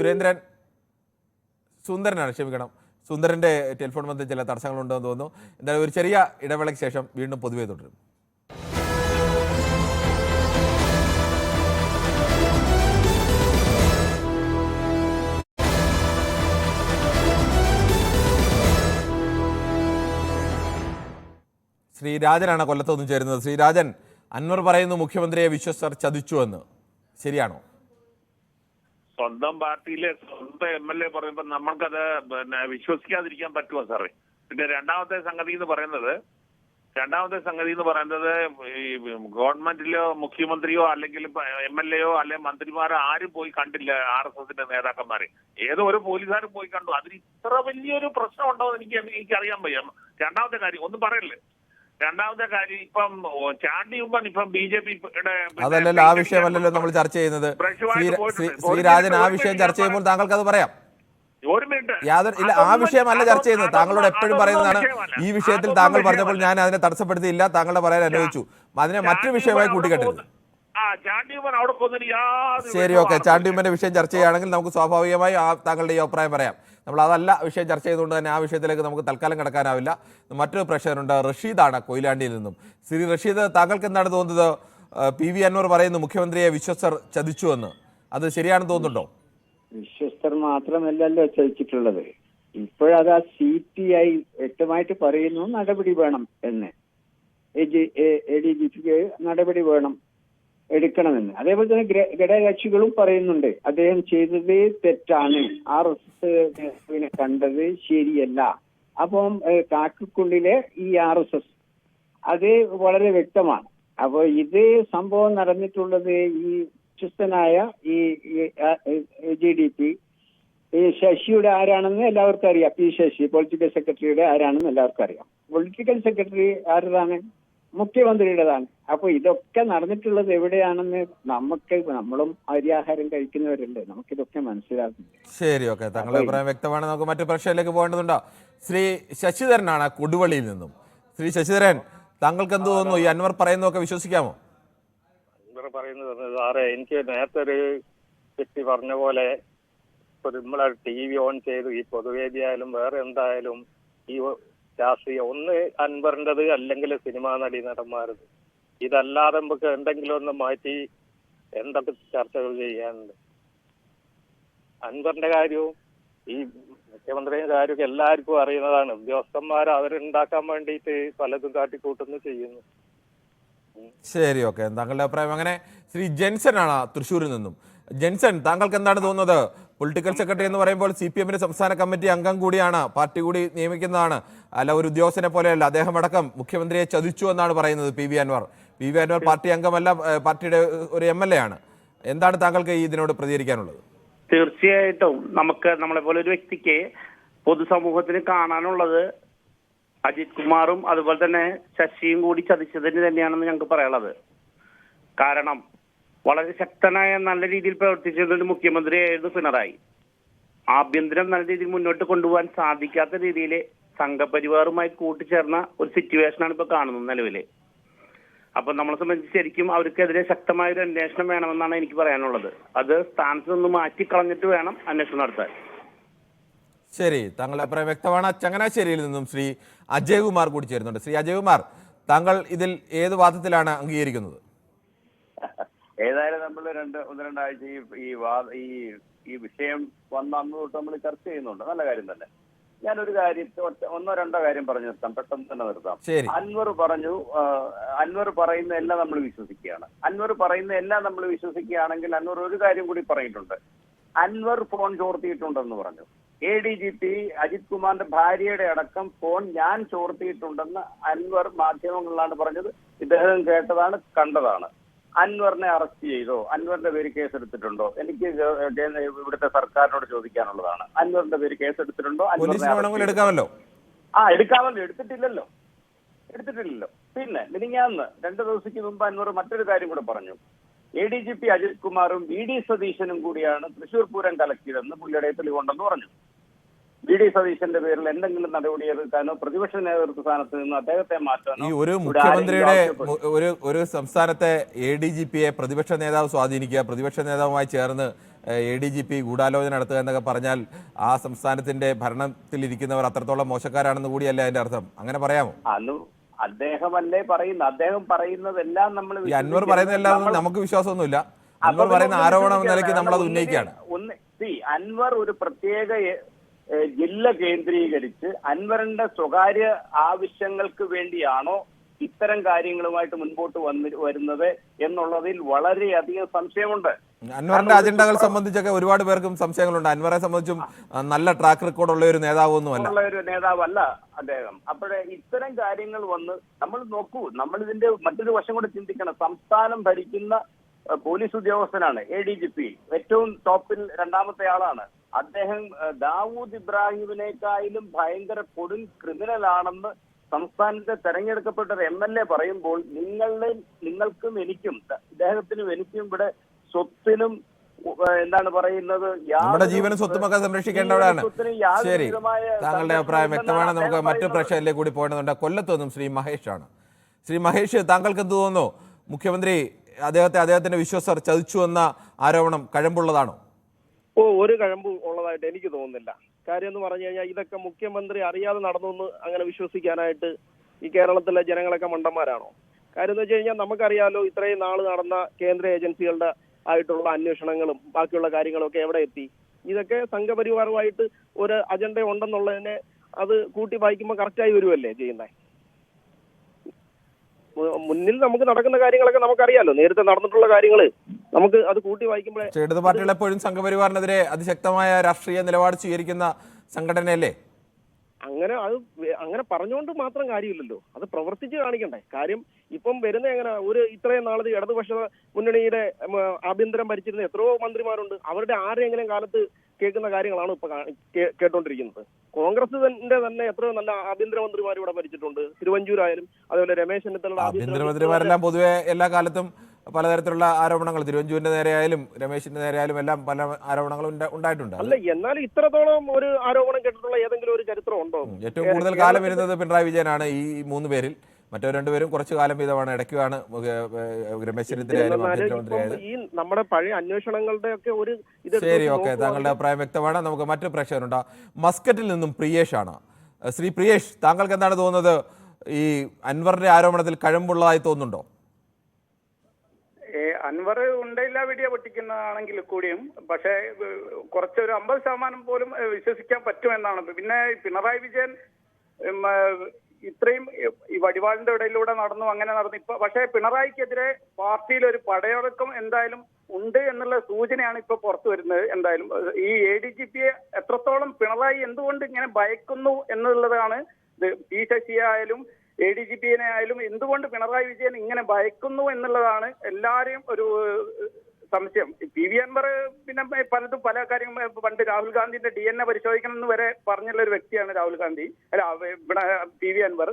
സുന്ദരൻ്റെ ടെലിഫോൺ ബന്ധത്തിൽ ചില തടസ്സങ്ങളുണ്ടെന്ന് തോന്നുന്നു. എന്തായാലും ഒരു ചെറിയ ഇടവേളയ്ക്ക് ശേഷം വീണ്ടും പൊതുവെ തുടരും. ശ്രീരാജനാണ് കൊല്ലത്തുനിന്ന് ചേരുന്നത്. ശ്രീരാജൻ, അൻവർ പറയുന്നു മുഖ്യമന്ത്രിയെ വിശ്വസ്തർ ചതിച്ചുവെന്ന്, ശരിയാണോ? സ്വന്തം പാർട്ടിയിലെ സ്വന്തം MLA പറയുമ്പോൾ നമ്മൾക്കത് വിശ്വസിക്കാതിരിക്കാൻ പറ്റുമോ സാറേ? പിന്നെ രണ്ടാമത്തെ സംഗതി എന്ന് പറയുന്നത് ഈ ഗവൺമെന്റിലോ മുഖ്യമന്ത്രിയോ അല്ലെങ്കിൽ MLA അല്ലെങ്കിൽ മന്ത്രിമാരോ ആരും പോയി കണ്ടില്ല RSSന്റെ നേതാക്കന്മാരെ. ഏതോ ഒരു പോലീസുകാരും പോയി കണ്ടു. അതിന് ഇത്ര വലിയൊരു പ്രശ്നം ഉണ്ടോ എന്ന് എനിക്കറിയാൻ വയ്യ. രണ്ടാമത്തെ കാര്യം ഒന്നും പറയല്ലേ. രണ്ടാമത്തെ കാര്യം, ഇപ്പം ചാണ്ടി ഉമ്മൻ ഇപ്പം BJP-യുടെ അതല്ലല്ലോ, ആ വിഷയമല്ലല്ലോ നമ്മൾ ചർച്ച ചെയ്യുന്നത്. ശ്രീരാജൻ, ആ വിഷയം ചർച്ച ചെയ്യുമ്പോൾ താങ്കൾക്ക് അത് പറയാം. ഒരു മിനിറ്റ്, ഇല്ല, ആ വിഷയമല്ല ചർച്ച ചെയ്യുന്നത്. താങ്കളോട് എപ്പോഴും പറയുന്നതാണ് ഈ വിഷയത്തിൽ താങ്കൾ പറഞ്ഞപ്പോൾ ഞാൻ അതിനെ തടസ്സപ്പെടുത്തിയില്ല, താങ്കളുടെ പറയാൻ അനുവദിച്ചു. അതിനെ മറ്റൊരു വിഷയമായി കൂട്ടിക്കെട്ടരുത്. ശരി, ഓക്കെ. ചാണ്ടിയുമ്മന്റെ വിഷയം ചർച്ച ചെയ്യുകയാണെങ്കിൽ നമുക്ക് സ്വാഭാവികമായി താങ്കളുടെ ഈ അഭിപ്രായം പറയാം. നമ്മൾ അതല്ല വിഷയം ചർച്ച ചെയ്തുകൊണ്ട് തന്നെ ആ വിഷയത്തിലേക്ക് നമുക്ക് തൽക്കാലം കിടക്കാനാവില്ല. മറ്റൊരു പ്രശ്നമുണ്ട്. റഷീദാണ് കൊയിലാണ്ടിയിൽ നിന്നും. ശ്രീ റഷീദ്, താങ്കൾക്ക് എന്താണ് തോന്നുന്നത്? PV അൻവർ പറയുന്നു മുഖ്യമന്ത്രിയെ വിശ്വസ്തർ ചതിച്ചുവെന്ന്. അത് ശരിയാണെന്ന് തോന്നുന്നുണ്ടോ? വിശ്വസ്തർ മാത്രമല്ലല്ലോ ചതിച്ചിട്ടുള്ളത്. ഇപ്പോഴത് ആ CPI വ്യക്തമായിട്ട് പറയുന്നു നടപടി വേണം എന്ന്. ADGPക്ക് നടപടി വേണം, എടുക്കണമെന്ന്. അതേപോലെ തന്നെ ഘടകകക്ഷികളും പറയുന്നുണ്ട് അദ്ദേഹം ചെയ്തത് തെറ്റാണ്, RSS കണ്ടത് ശരിയല്ല. അപ്പം കാക്കക്കുള്ളിലെ ഈ RSS അത് വളരെ വ്യക്തമാണ്. അപ്പൊ ഇത് സംഭവം നടന്നിട്ടുള്ളത് ഈ വിശ്വസ്തനായ ഈ AGDP ശശിയുടെ ആരാണെന്ന് എല്ലാവർക്കും അറിയാം. P ശശി പൊളിറ്റിക്കൽ സെക്രട്ടറിയുടെ ആരാണെന്ന് എല്ലാവർക്കും അറിയാം. പൊളിറ്റിക്കൽ സെക്രട്ടറി ആരുതാണ്? മുഖ്യമന്ത്രിയുടേതാണ്. അപ്പൊ ഇതൊക്കെ നടന്നിട്ടുള്ളത് എവിടെയാണെന്ന് നമ്മളും അരിയാഹാരം കഴിക്കുന്നവരല്ലേ, നമുക്കിതൊക്കെ മനസ്സിലാക്കുന്നു. ശരി, ഓക്കെ, താങ്കളുടെ അഭിപ്രായം വ്യക്തമാണ്. നമുക്ക് മറ്റു പ്രശ്നത്തിലേക്ക് പോകേണ്ടതുണ്ടോ? ശ്രീ ശശിധരനാണ് കൊടുവള്ളിയിൽ നിന്നും. ശ്രീ ശശിധരൻ, താങ്കൾക്ക് എന്ത് തോന്നുന്നു? ഈ അൻവർ പറയുന്നതൊക്കെ വിശ്വസിക്കാമോ? അൻവർ പറയുന്നത് സാറേ, എനിക്ക് നേരത്തെ ഒരു വ്യക്തി പറഞ്ഞ പോലെ നമ്മളെ TV ഓൺ ചെയ്തു ഈ പൊതുവേദി ആയാലും വേറെ എന്തായാലും ഈ രാഷ്ട്രീയം ഒന്ന് അൻവറിൻ്റെത് അല്ലെങ്കിൽ സിനിമാ നടി നടന്മാരത്, ഇതല്ലാതെ നമുക്ക് എന്തെങ്കിലും ഒന്ന് മാറ്റി എന്തൊക്കെ ചർച്ചകൾ ചെയ്യാനുണ്ട്? അൻവറിന്റെ കാര്യവും ഈ മുഖ്യമന്ത്രിയുടെ കാര്യമൊക്കെ എല്ലാവർക്കും അറിയുന്നതാണ്. ഉദ്യോഗസ്ഥന്മാർ അവരുണ്ടാക്കാൻ വേണ്ടിയിട്ട് പലതും കാട്ടിക്കൂട്ടുന്നു ചെയ്യുന്നു. ശരി, ഓക്കെ, താങ്കളുടെ അഭിപ്രായം. അങ്ങനെ ശ്രീ ജെൻസൺ ആണ് തൃശ്ശൂരിൽ നിന്നും. ജെൻസൺ, താങ്കൾക്ക് എന്താണ് തോന്നുന്നത്? പൊളിറ്റിക്കൽ സെക്രട്ടറി എന്ന് പറയുമ്പോൾ CPM സംസ്ഥാന കമ്മിറ്റി അംഗം കൂടിയാണ്, പാർട്ടി കൂടി നിയമിക്കുന്നതാണ്, അല്ല ഒരു ഉദ്യോഗസ്ഥനെ പോലെയല്ല. അദ്ദേഹം അടക്കം മുഖ്യമന്ത്രിയെ ചതിച്ചു എന്നാണ് പറയുന്നത് PV Anvar. PV Anvar party അംഗമല്ല, പാർട്ടിയുടെ ഒരു MLA ആണ്. എന്താണ് താങ്കൾക്ക് ഇതിനോട് പ്രതികരിക്കാനുള്ളത്? തീർച്ചയായിട്ടും നമ്മളെ പോലെ ഒരു വ്യക്തിക്ക് പൊതുസമൂഹത്തിന് കാണാനുള്ളത് അജിത് കുമാറും അതുപോലെ തന്നെ ശശിയും കൂടി ചതിച്ചതിന് തന്നെയാണെന്ന് ഞങ്ങൾക്ക് പറയാനുള്ളത്. കാരണം വളരെ ശക്തനായ നല്ല രീതിയിൽ പ്രവർത്തിച്ചിരുന്ന ഒരു മുഖ്യമന്ത്രിയായിരുന്നു പിണറായി. ആഭ്യന്തരം നല്ല രീതിയിൽ മുന്നോട്ട് കൊണ്ടുപോകാൻ സാധിക്കാത്ത രീതിയിൽ സംഘപരിവാറുമായി കൂട്ടിച്ചേർന്ന ഒരു സിറ്റുവേഷനാണ് ഇപ്പൊ കാണുന്നത് നിലവില്. അപ്പൊ നമ്മളെ സംബന്ധിച്ച് ശരിക്കും അവർക്കെതിരെ ശക്തമായ ഒരു അന്വേഷണം വേണമെന്നാണ് എനിക്ക് പറയാനുള്ളത്. അത് സ്ഥാനത്ത് നിന്ന് മാറ്റിക്കളഞ്ഞിട്ട് വേണം അന്വേഷണം നടത്താൻ. ശരി, താങ്കളുടെ അഭിപ്രായം വ്യക്തമാണ്. ചങ്ങനാശ്ശേരിയിൽ നിന്നും ശ്രീ അജയ്കുമാർ കൂടി ചേരുന്നുണ്ട്. ശ്രീ അജയ്കുമാർ, താങ്കൾ ഇതിൽ ഏത് വാദത്തിലാണ് അംഗീകരിക്കുന്നത്? ഏതായാലും നമ്മൾ ഒന്ന് രണ്ടാഴ്ച ഈ വിഷയം വന്ന അന്ന് തൊട്ട് നമ്മൾ ചർച്ച ചെയ്യുന്നുണ്ട്. നല്ല കാര്യം തന്നെ. ഞാനൊരു കാര്യം ഒന്നോ രണ്ടോ കാര്യം പറഞ്ഞു നിർത്താം, പെട്ടെന്ന് തന്നെ നിർത്താം. അൻവർ പറയുന്ന എല്ലാം നമ്മൾ വിശ്വസിക്കുകയാണ്. അൻവർ പറയുന്ന എല്ലാം നമ്മൾ വിശ്വസിക്കുകയാണെങ്കിൽ അൻവർ ഒരു കാര്യം കൂടി പറഞ്ഞിട്ടുണ്ട്. അൻവർ ഫോൺ ചോർത്തിയിട്ടുണ്ടെന്ന് പറഞ്ഞു. ADGP അജിത് കുമാറിന്റെ ഭാര്യയുടെ അടക്കം ഫോൺ ഞാൻ ചോർത്തിയിട്ടുണ്ടെന്ന് അൻവർ മാധ്യമങ്ങളിലാണ് പറഞ്ഞത്. ഇദ്ദേഹം കേട്ടതാണ്, കണ്ടതാണ്. അൻവറിനെ അറസ്റ്റ് ചെയ്തോ? അൻവറിന്റെ പേര് കേസെടുത്തിട്ടുണ്ടോ? എനിക്ക് ഇവിടുത്തെ സർക്കാരിനോട് ചോദിക്കാനുള്ളതാണ്. അൻവറിന്റെ പേര് കേസെടുത്തിട്ടുണ്ടോ? എടുക്കാമല്ലോ. എടുത്തിട്ടില്ലല്ലോ. പിന്നെ മിനിഞ്ഞാന്ന് 2 ദിവസത്തിന് മുമ്പ് അൻവർ മറ്റൊരു കാര്യം കൂടെ പറഞ്ഞു. ADGP അജിത് കുമാറും VD സതീശനും കൂടിയാണ് തൃശൂർ പൂരം കലക്കിയതെന്ന് പുള്ളിയുടെ തെളിവുണ്ടെന്ന് പറഞ്ഞു. VD സതീശന്റെ പേരിൽ എന്തെങ്കിലും നടപടി എടുക്കാനോ പ്രതിപക്ഷ നേതൃത്വ സ്ഥാനത്ത് നിന്ന് അദ്ദേഹത്തെ മാറ്റാനോ ഈ ഒരു മുഖ്യമന്ത്രിയുടെ ഒരു സംസ്ഥാനത്തെ ADGPയെ പ്രതിപക്ഷ നേതാവ് സ്വാധീനിക്കുക, പ്രതിപക്ഷ നേതാവുമായി ചേർന്ന് ADGP ഗൂഢാലോചന നടത്തുക എന്നൊക്കെ പറഞ്ഞാൽ ആ സംസ്ഥാനത്തിന്റെ ഭരണത്തിലിരിക്കുന്നവർ അത്രത്തോളം മോശക്കാരാണെന്ന് കൂടിയല്ലേ അതിന്റെ അർത്ഥം? അങ്ങനെ പറയാമോ? അദ്ദേഹമല്ലേ പറയുന്നത്. അദ്ദേഹം പറയുന്നതെല്ലാം നമ്മൾ അൻവർ പറയുന്നതെല്ലാം നമുക്ക് വിശ്വാസമൊന്നുമില്ല. അൻവർ പറയുന്ന ആരോപണം എന്ന നിലയ്ക്ക് നമ്മൾ അത് ഉന്നയിക്കുകയാണ്. അൻവർ ഒരു പ്രത്യേക ജില്ല കേന്ദ്രീകരിച്ച് അൻവറിന്റെ സ്വകാര്യ ആവശ്യങ്ങൾക്ക് വേണ്ടിയാണോ ഇത്തരം കാര്യങ്ങളുമായിട്ട് മുൻപോട്ട് വരുന്നത് എന്നുള്ളതിൽ വളരെയധികം സംശയമുണ്ട്. അൻവറിന്റെ അജണ്ടകൾ സംബന്ധിച്ചൊക്കെ ഒരുപാട് പേർക്കും സംശയങ്ങളുണ്ട്. അൻവറെ സംബന്ധിച്ചും നല്ല ട്രാക്ക് റെക്കോർഡ് ഉള്ള ഒരു നേതാവല്ല അദ്ദേഹം. അപ്പോഴേ ഇത്തരം കാര്യങ്ങൾ വന്ന് നമ്മൾ നോക്കൂ, നമ്മൾ ഇതിന്റെ മറ്റൊരു വശം കൂടെ ചിന്തിക്കണം. സംസ്ഥാനം ഭരിക്കുന്ന പോലീസ് ഉദ്യോഗസ്ഥനാണ് ADGP, ഏറ്റവും ടോപ്പിൽ 2ാമത്തെ ആളാണ് അദ്ദേഹം. ദാവൂദ് ഇബ്രാഹിമിനേക്കാളും ഭയങ്കര കൊടും ക്രിമിനലാണെന്ന് സംസ്ഥാനത്തെ തെരഞ്ഞെടുക്കപ്പെട്ട ഒരു MLA പറയുമ്പോൾ നിങ്ങൾക്കും എനിക്കും ഇദ്ദേഹത്തിനും എനിക്കും ഇവിടെ സ്വത്തിനും എന്താണ് പറയുന്നത്, നമ്മുടെ ജീവനും സ്വത്തുമൊക്കെ സംരക്ഷിക്കേണ്ടവരാണ്. ശരി, താങ്കളുടെ അഭിപ്രായം വ്യക്തമാണ്. നമുക്ക് മറ്റു പ്രശ്നത്തിലേക്ക് കൂടി പോകേണ്ടതുണ്ട്. കൊല്ലത്തൊന്നും ശ്രീ മഹേഷ് ആണ്. ശ്രീ മഹേഷ്, താങ്കൾക്ക് എന്ത് തോന്നുന്നു? മുഖ്യമന്ത്രി അദ്ദേഹത്തിന്റെ വിശ്വാസർ ചതിച്ചു എന്ന ആരോപണം കഴമ്പുള്ളതാണോ? ഒരു കഴമ്പും ഉള്ളതായിട്ട് എനിക്ക് തോന്നുന്നില്ല. കാര്യം എന്ന് പറഞ്ഞു കഴിഞ്ഞാൽ ഇതൊക്കെ മുഖ്യമന്ത്രി അറിയാതെ നടന്നു അങ്ങനെ വിശ്വസിക്കാനായിട്ട് ഈ കേരളത്തിലെ ജനങ്ങളൊക്കെ മണ്ടന്മാരാണോ? കാര്യം എന്ന് വെച്ച് കഴിഞ്ഞാൽ നമുക്കറിയാലോ ഇത്രയും നാൾ നടന്ന കേന്ദ്ര ഏജൻസികളുടെ ആയിട്ടുള്ള അന്വേഷണങ്ങളും ബാക്കിയുള്ള കാര്യങ്ങളൊക്കെ എവിടെ എത്തി. ഇതൊക്കെ സംഘപരിവാറുമായിട്ട് ഒരു അജണ്ട ഉണ്ടെന്നുള്ളതിനെ അത് കൂട്ടി വായിക്കുമ്പോൾ കറക്റ്റായി വരുമല്ലേ ചെയ്യുന്നത്. മുന്നിൽ നമുക്ക് നടക്കുന്ന കാര്യങ്ങളൊക്കെ നമുക്കറിയാലോ, നേരത്തെ നടന്നിട്ടുള്ള കാര്യങ്ങൾ നമുക്ക് അത് കൂട്ടി വായിക്കുമ്പോഴേ. ഇടത് പാർട്ടികൾ എപ്പോഴും സംഘപരിവാറിനെതിരെ അതിശക്തമായ രാഷ്ട്രീയ നിലപാട് സ്വീകരിക്കുന്ന സംഘടനയല്ലേ? അങ്ങനെ പറഞ്ഞുകൊണ്ട് മാത്രം കാര്യമില്ലല്ലോ, അത് പ്രവർത്തിച്ച് കാണിക്കണ്ടേ. കാര്യം ഇപ്പം വരുന്ന എങ്ങനെ ഇത്രയും നാളത് ഇടതുപക്ഷ മുന്നണിയുടെ ആഭ്യന്തരം ഭരിച്ചിരുന്ന എത്രയോ മന്ത്രിമാരുണ്ട്. അവരുടെ ആരെങ്കിലും കാലത്ത് കേൾക്കുന്ന കാര്യങ്ങളാണ് ഇപ്പൊ കേട്ടോണ്ടിരിക്കുന്നത്. കോൺഗ്രസിന്റെ തന്നെ എത്രയോ നല്ല ആഭ്യന്തരമന്ത്രിമാർ ഇവിടെ ഭരിച്ചിട്ടുണ്ട്. തിരുവഞ്ചൂരായാലും അതുപോലെ രമേശ് ചെന്നിത്തല ആഭ്യന്തരമന്ത്രിമാരെല്ലാം പൊതുവെ എല്ലാ കാലത്തും പലതരത്തിലുള്ള ആരോപണങ്ങൾ, തിരുവഞ്ചൂരിന്റെ നേരെയായാലും രമേശിന്റെ നേരെയായാലും എല്ലാം പല ആരോപണങ്ങളും ഉണ്ടായിട്ടുണ്ട്. അല്ല, എന്നാലും ഇത്രത്തോളം ഒരു ആരോപണം കേട്ടിട്ടുള്ള ഏതെങ്കിലും ഒരു ചരിത്രം ഉണ്ടോ? ഏറ്റവും കൂടുതൽ കാലം ഇരുന്നത് പിണറായി വിജയനാണ് ഈ 3 പേരിൽ. മറ്റു 2 പേരും കുറച്ചു കാലം വീതമാണ്. ഇടയ്ക്കാണ് രമേശ് ചെന്നിത്തലയായാലും ആഭ്യന്തരമന്ത്രിയായത്. ഈ നമ്മുടെ പഴയ അന്വേഷണങ്ങളുടെ ഒക്കെ ഒരു ശരി, ഓക്കെ, താങ്കളുടെ അഭിപ്രായം വ്യക്തമാണ്. നമുക്ക് മറ്റു പ്രേക്ഷകരുണ്ട്. മസ്കറ്റിൽ നിന്നും പ്രിയേഷാണ്. ശ്രീ പ്രിയേഷ്, താങ്കൾക്ക് എന്താണ് തോന്നുന്നത്? ഈ അൻവറിന്റെ ആരോപണത്തിൽ കഴമ്പുള്ളതായി തോന്നുന്നുണ്ടോ? അൻവർ ഉണ്ടയില്ല വീഡിയോ പൊട്ടിക്കുന്നതാണെങ്കിൽ കൂടിയും പക്ഷേ കുറച്ചൊരു 50% പോലും വിശ്വസിക്കാൻ പറ്റുമെന്നാണ്. പിന്നെ പിണറായി വിജയൻ ഇത്രയും ഈ വടിവാളിന്റെ ഇടയിലൂടെ നടന്നു, അങ്ങനെ നടന്നു. ഇപ്പൊ പക്ഷേ പിണറായിക്കെതിരെ പാർട്ടിയിൽ ഒരു പടയൊരുക്കം എന്തായാലും ഉണ്ട് എന്നുള്ള സൂചനയാണ് ഇപ്പൊ പുറത്തു വരുന്നത്. എന്തായാലും ഈ ADGPയെ എത്രത്തോളം പിണറായി എന്തുകൊണ്ട് ഇങ്ങനെ ഭയക്കുന്നു എന്നുള്ളതാണ്. പി ശശിയെ ആയാലും ADGPനെ ആയാലും എന്തുകൊണ്ട് പിണറായി വിജയൻ ഇങ്ങനെ ഭയക്കുന്നു എന്നുള്ളതാണ് എല്ലാരെയും ഒരു സംശയം. PV അൻവർ പിന്നെ പലതും പല കാര്യങ്ങളും പണ്ട് രാഹുൽ ഗാന്ധിന്റെ DNA പരിശോധിക്കണം എന്ന് വരെ പറഞ്ഞുള്ള ഒരു വ്യക്തിയാണ് രാഹുൽ ഗാന്ധി, PV അൻവർ.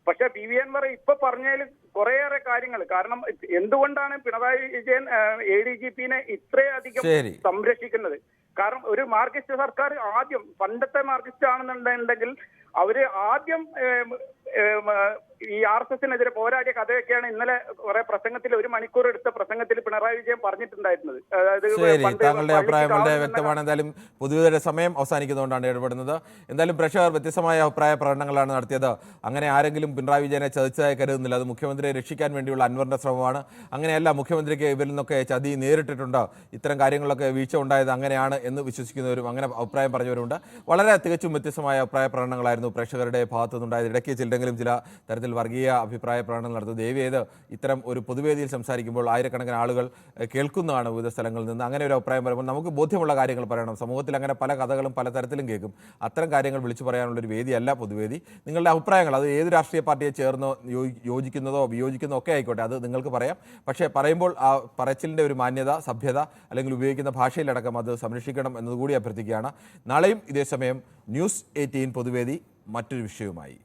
പക്ഷെ PV അൻവർ ഇപ്പൊ പറഞ്ഞതിൽ കുറേയേറെ കാര്യങ്ങൾ, കാരണം എന്തുകൊണ്ടാണ് പിണറായി വിജയൻ ADGPനെ ഇത്രയധികം സംരക്ഷിക്കുന്നത്? കാരണം ഒരു മാർക്സിസ്റ്റ് സർക്കാർ ആദ്യം, പണ്ടത്തെ മാർക്സിസ്റ്റ് ആണെന്നുണ്ടെങ്കിൽ അവര് ആദ്യം ഈ RSSനെതിരെ പോരാടിയ കഥയൊക്കെയാണ് ഇന്നലെ കുറെ പ്രസംഗത്തിൽ 1 മണിക്കൂർ എടുത്ത പ്രസംഗത്തിൽ പിണറായി വിജയൻ പറഞ്ഞിട്ടുണ്ടായിരുന്നത്. താങ്കളുടെ അഭിപ്രായം വളരെ വ്യക്തമാണ്. എന്തായാലും പൊതുവെയുടെ സമയം അവസാനിക്കുന്നതുകൊണ്ടാണ് ഇടപെടുന്നത്. എന്തായാലും പ്രേക്ഷകർ വ്യത്യസ്തമായ അഭിപ്രായ പ്രകടനങ്ങളാണ് നടത്തിയത്. അങ്ങനെ ആരെങ്കിലും പിണറായി വിജയനെ ചതിച്ചതായി കരുതുന്നില്ല. അത് മുഖ്യമന്ത്രിയെ രക്ഷിക്കാൻ വേണ്ടിയുള്ള അൻവറിന്റെ ശ്രമമാണ്. അങ്ങനെയല്ല, മുഖ്യമന്ത്രിക്ക് ഇവരിൽ നിന്നൊക്കെ ചതി നേരിട്ടിട്ടുണ്ട്, ഇത്തരം കാര്യങ്ങളൊക്കെ വീഴ്ച ഉണ്ടായത് അങ്ങനെയാണ് എന്ന് വിശ്വസിക്കുന്നവരും അങ്ങനെ അഭിപ്രായം പറഞ്ഞവരുണ്ട്. വളരെ തികച്ചും വ്യത്യസ്തമായ അഭിപ്രായ പ്രകടനങ്ങളായിരുന്നു പ്രേക്ഷകരുടെ ഭാഗത്തു നിന്നുണ്ടായത്. ഇടയ്ക്ക് ചില തരത്തിൽ വർഗീയ അഭിപ്രായ പ്രകടനം നടത്തുന്നത്. ദയവേത് ഇത്തരം ഒരു പൊതുവേദിയിൽ സംസാരിക്കുമ്പോൾ ആയിരക്കണക്കിന് ആളുകൾ കേൾക്കുന്നതാണ് വിവിധ സ്ഥലങ്ങളിൽ നിന്ന്. അങ്ങനെ ഒരു അഭിപ്രായം പറയുമ്പോൾ നമുക്ക് ബോധ്യമുള്ള കാര്യങ്ങൾ പറയണം. സമൂഹത്തിൽ അങ്ങനെ പല കഥകളും പല തരത്തിലും കേൾക്കും. അത്തരം കാര്യങ്ങൾ വിളിച്ചു പറയാനുള്ളൊരു വേദിയല്ല പൊതുവേദി. നിങ്ങളുടെ അഭിപ്രായങ്ങൾ അത് ഏത് രാഷ്ട്രീയ പാർട്ടിയെ ചേർന്നോ യോജിക്കുന്നതോ വിയോജിക്കുന്നതോ ഒക്കെ ആയിക്കോട്ടെ, അത് നിങ്ങൾക്ക് പറയാം. പക്ഷേ പറയുമ്പോൾ ആ പറച്ചിലിൻ്റെ ഒരു മാന്യത, സഭ്യത അല്ലെങ്കിൽ ഉപയോഗിക്കുന്ന ഭാഷയിലടക്കം അത് സംരക്ഷിക്കണം എന്നതുകൂടി അഭ്യർത്ഥിക്കുകയാണ്. നാളെയും ഇതേ സമയം News 18 പൊതുവേദി മറ്റൊരു വിഷയവുമായി.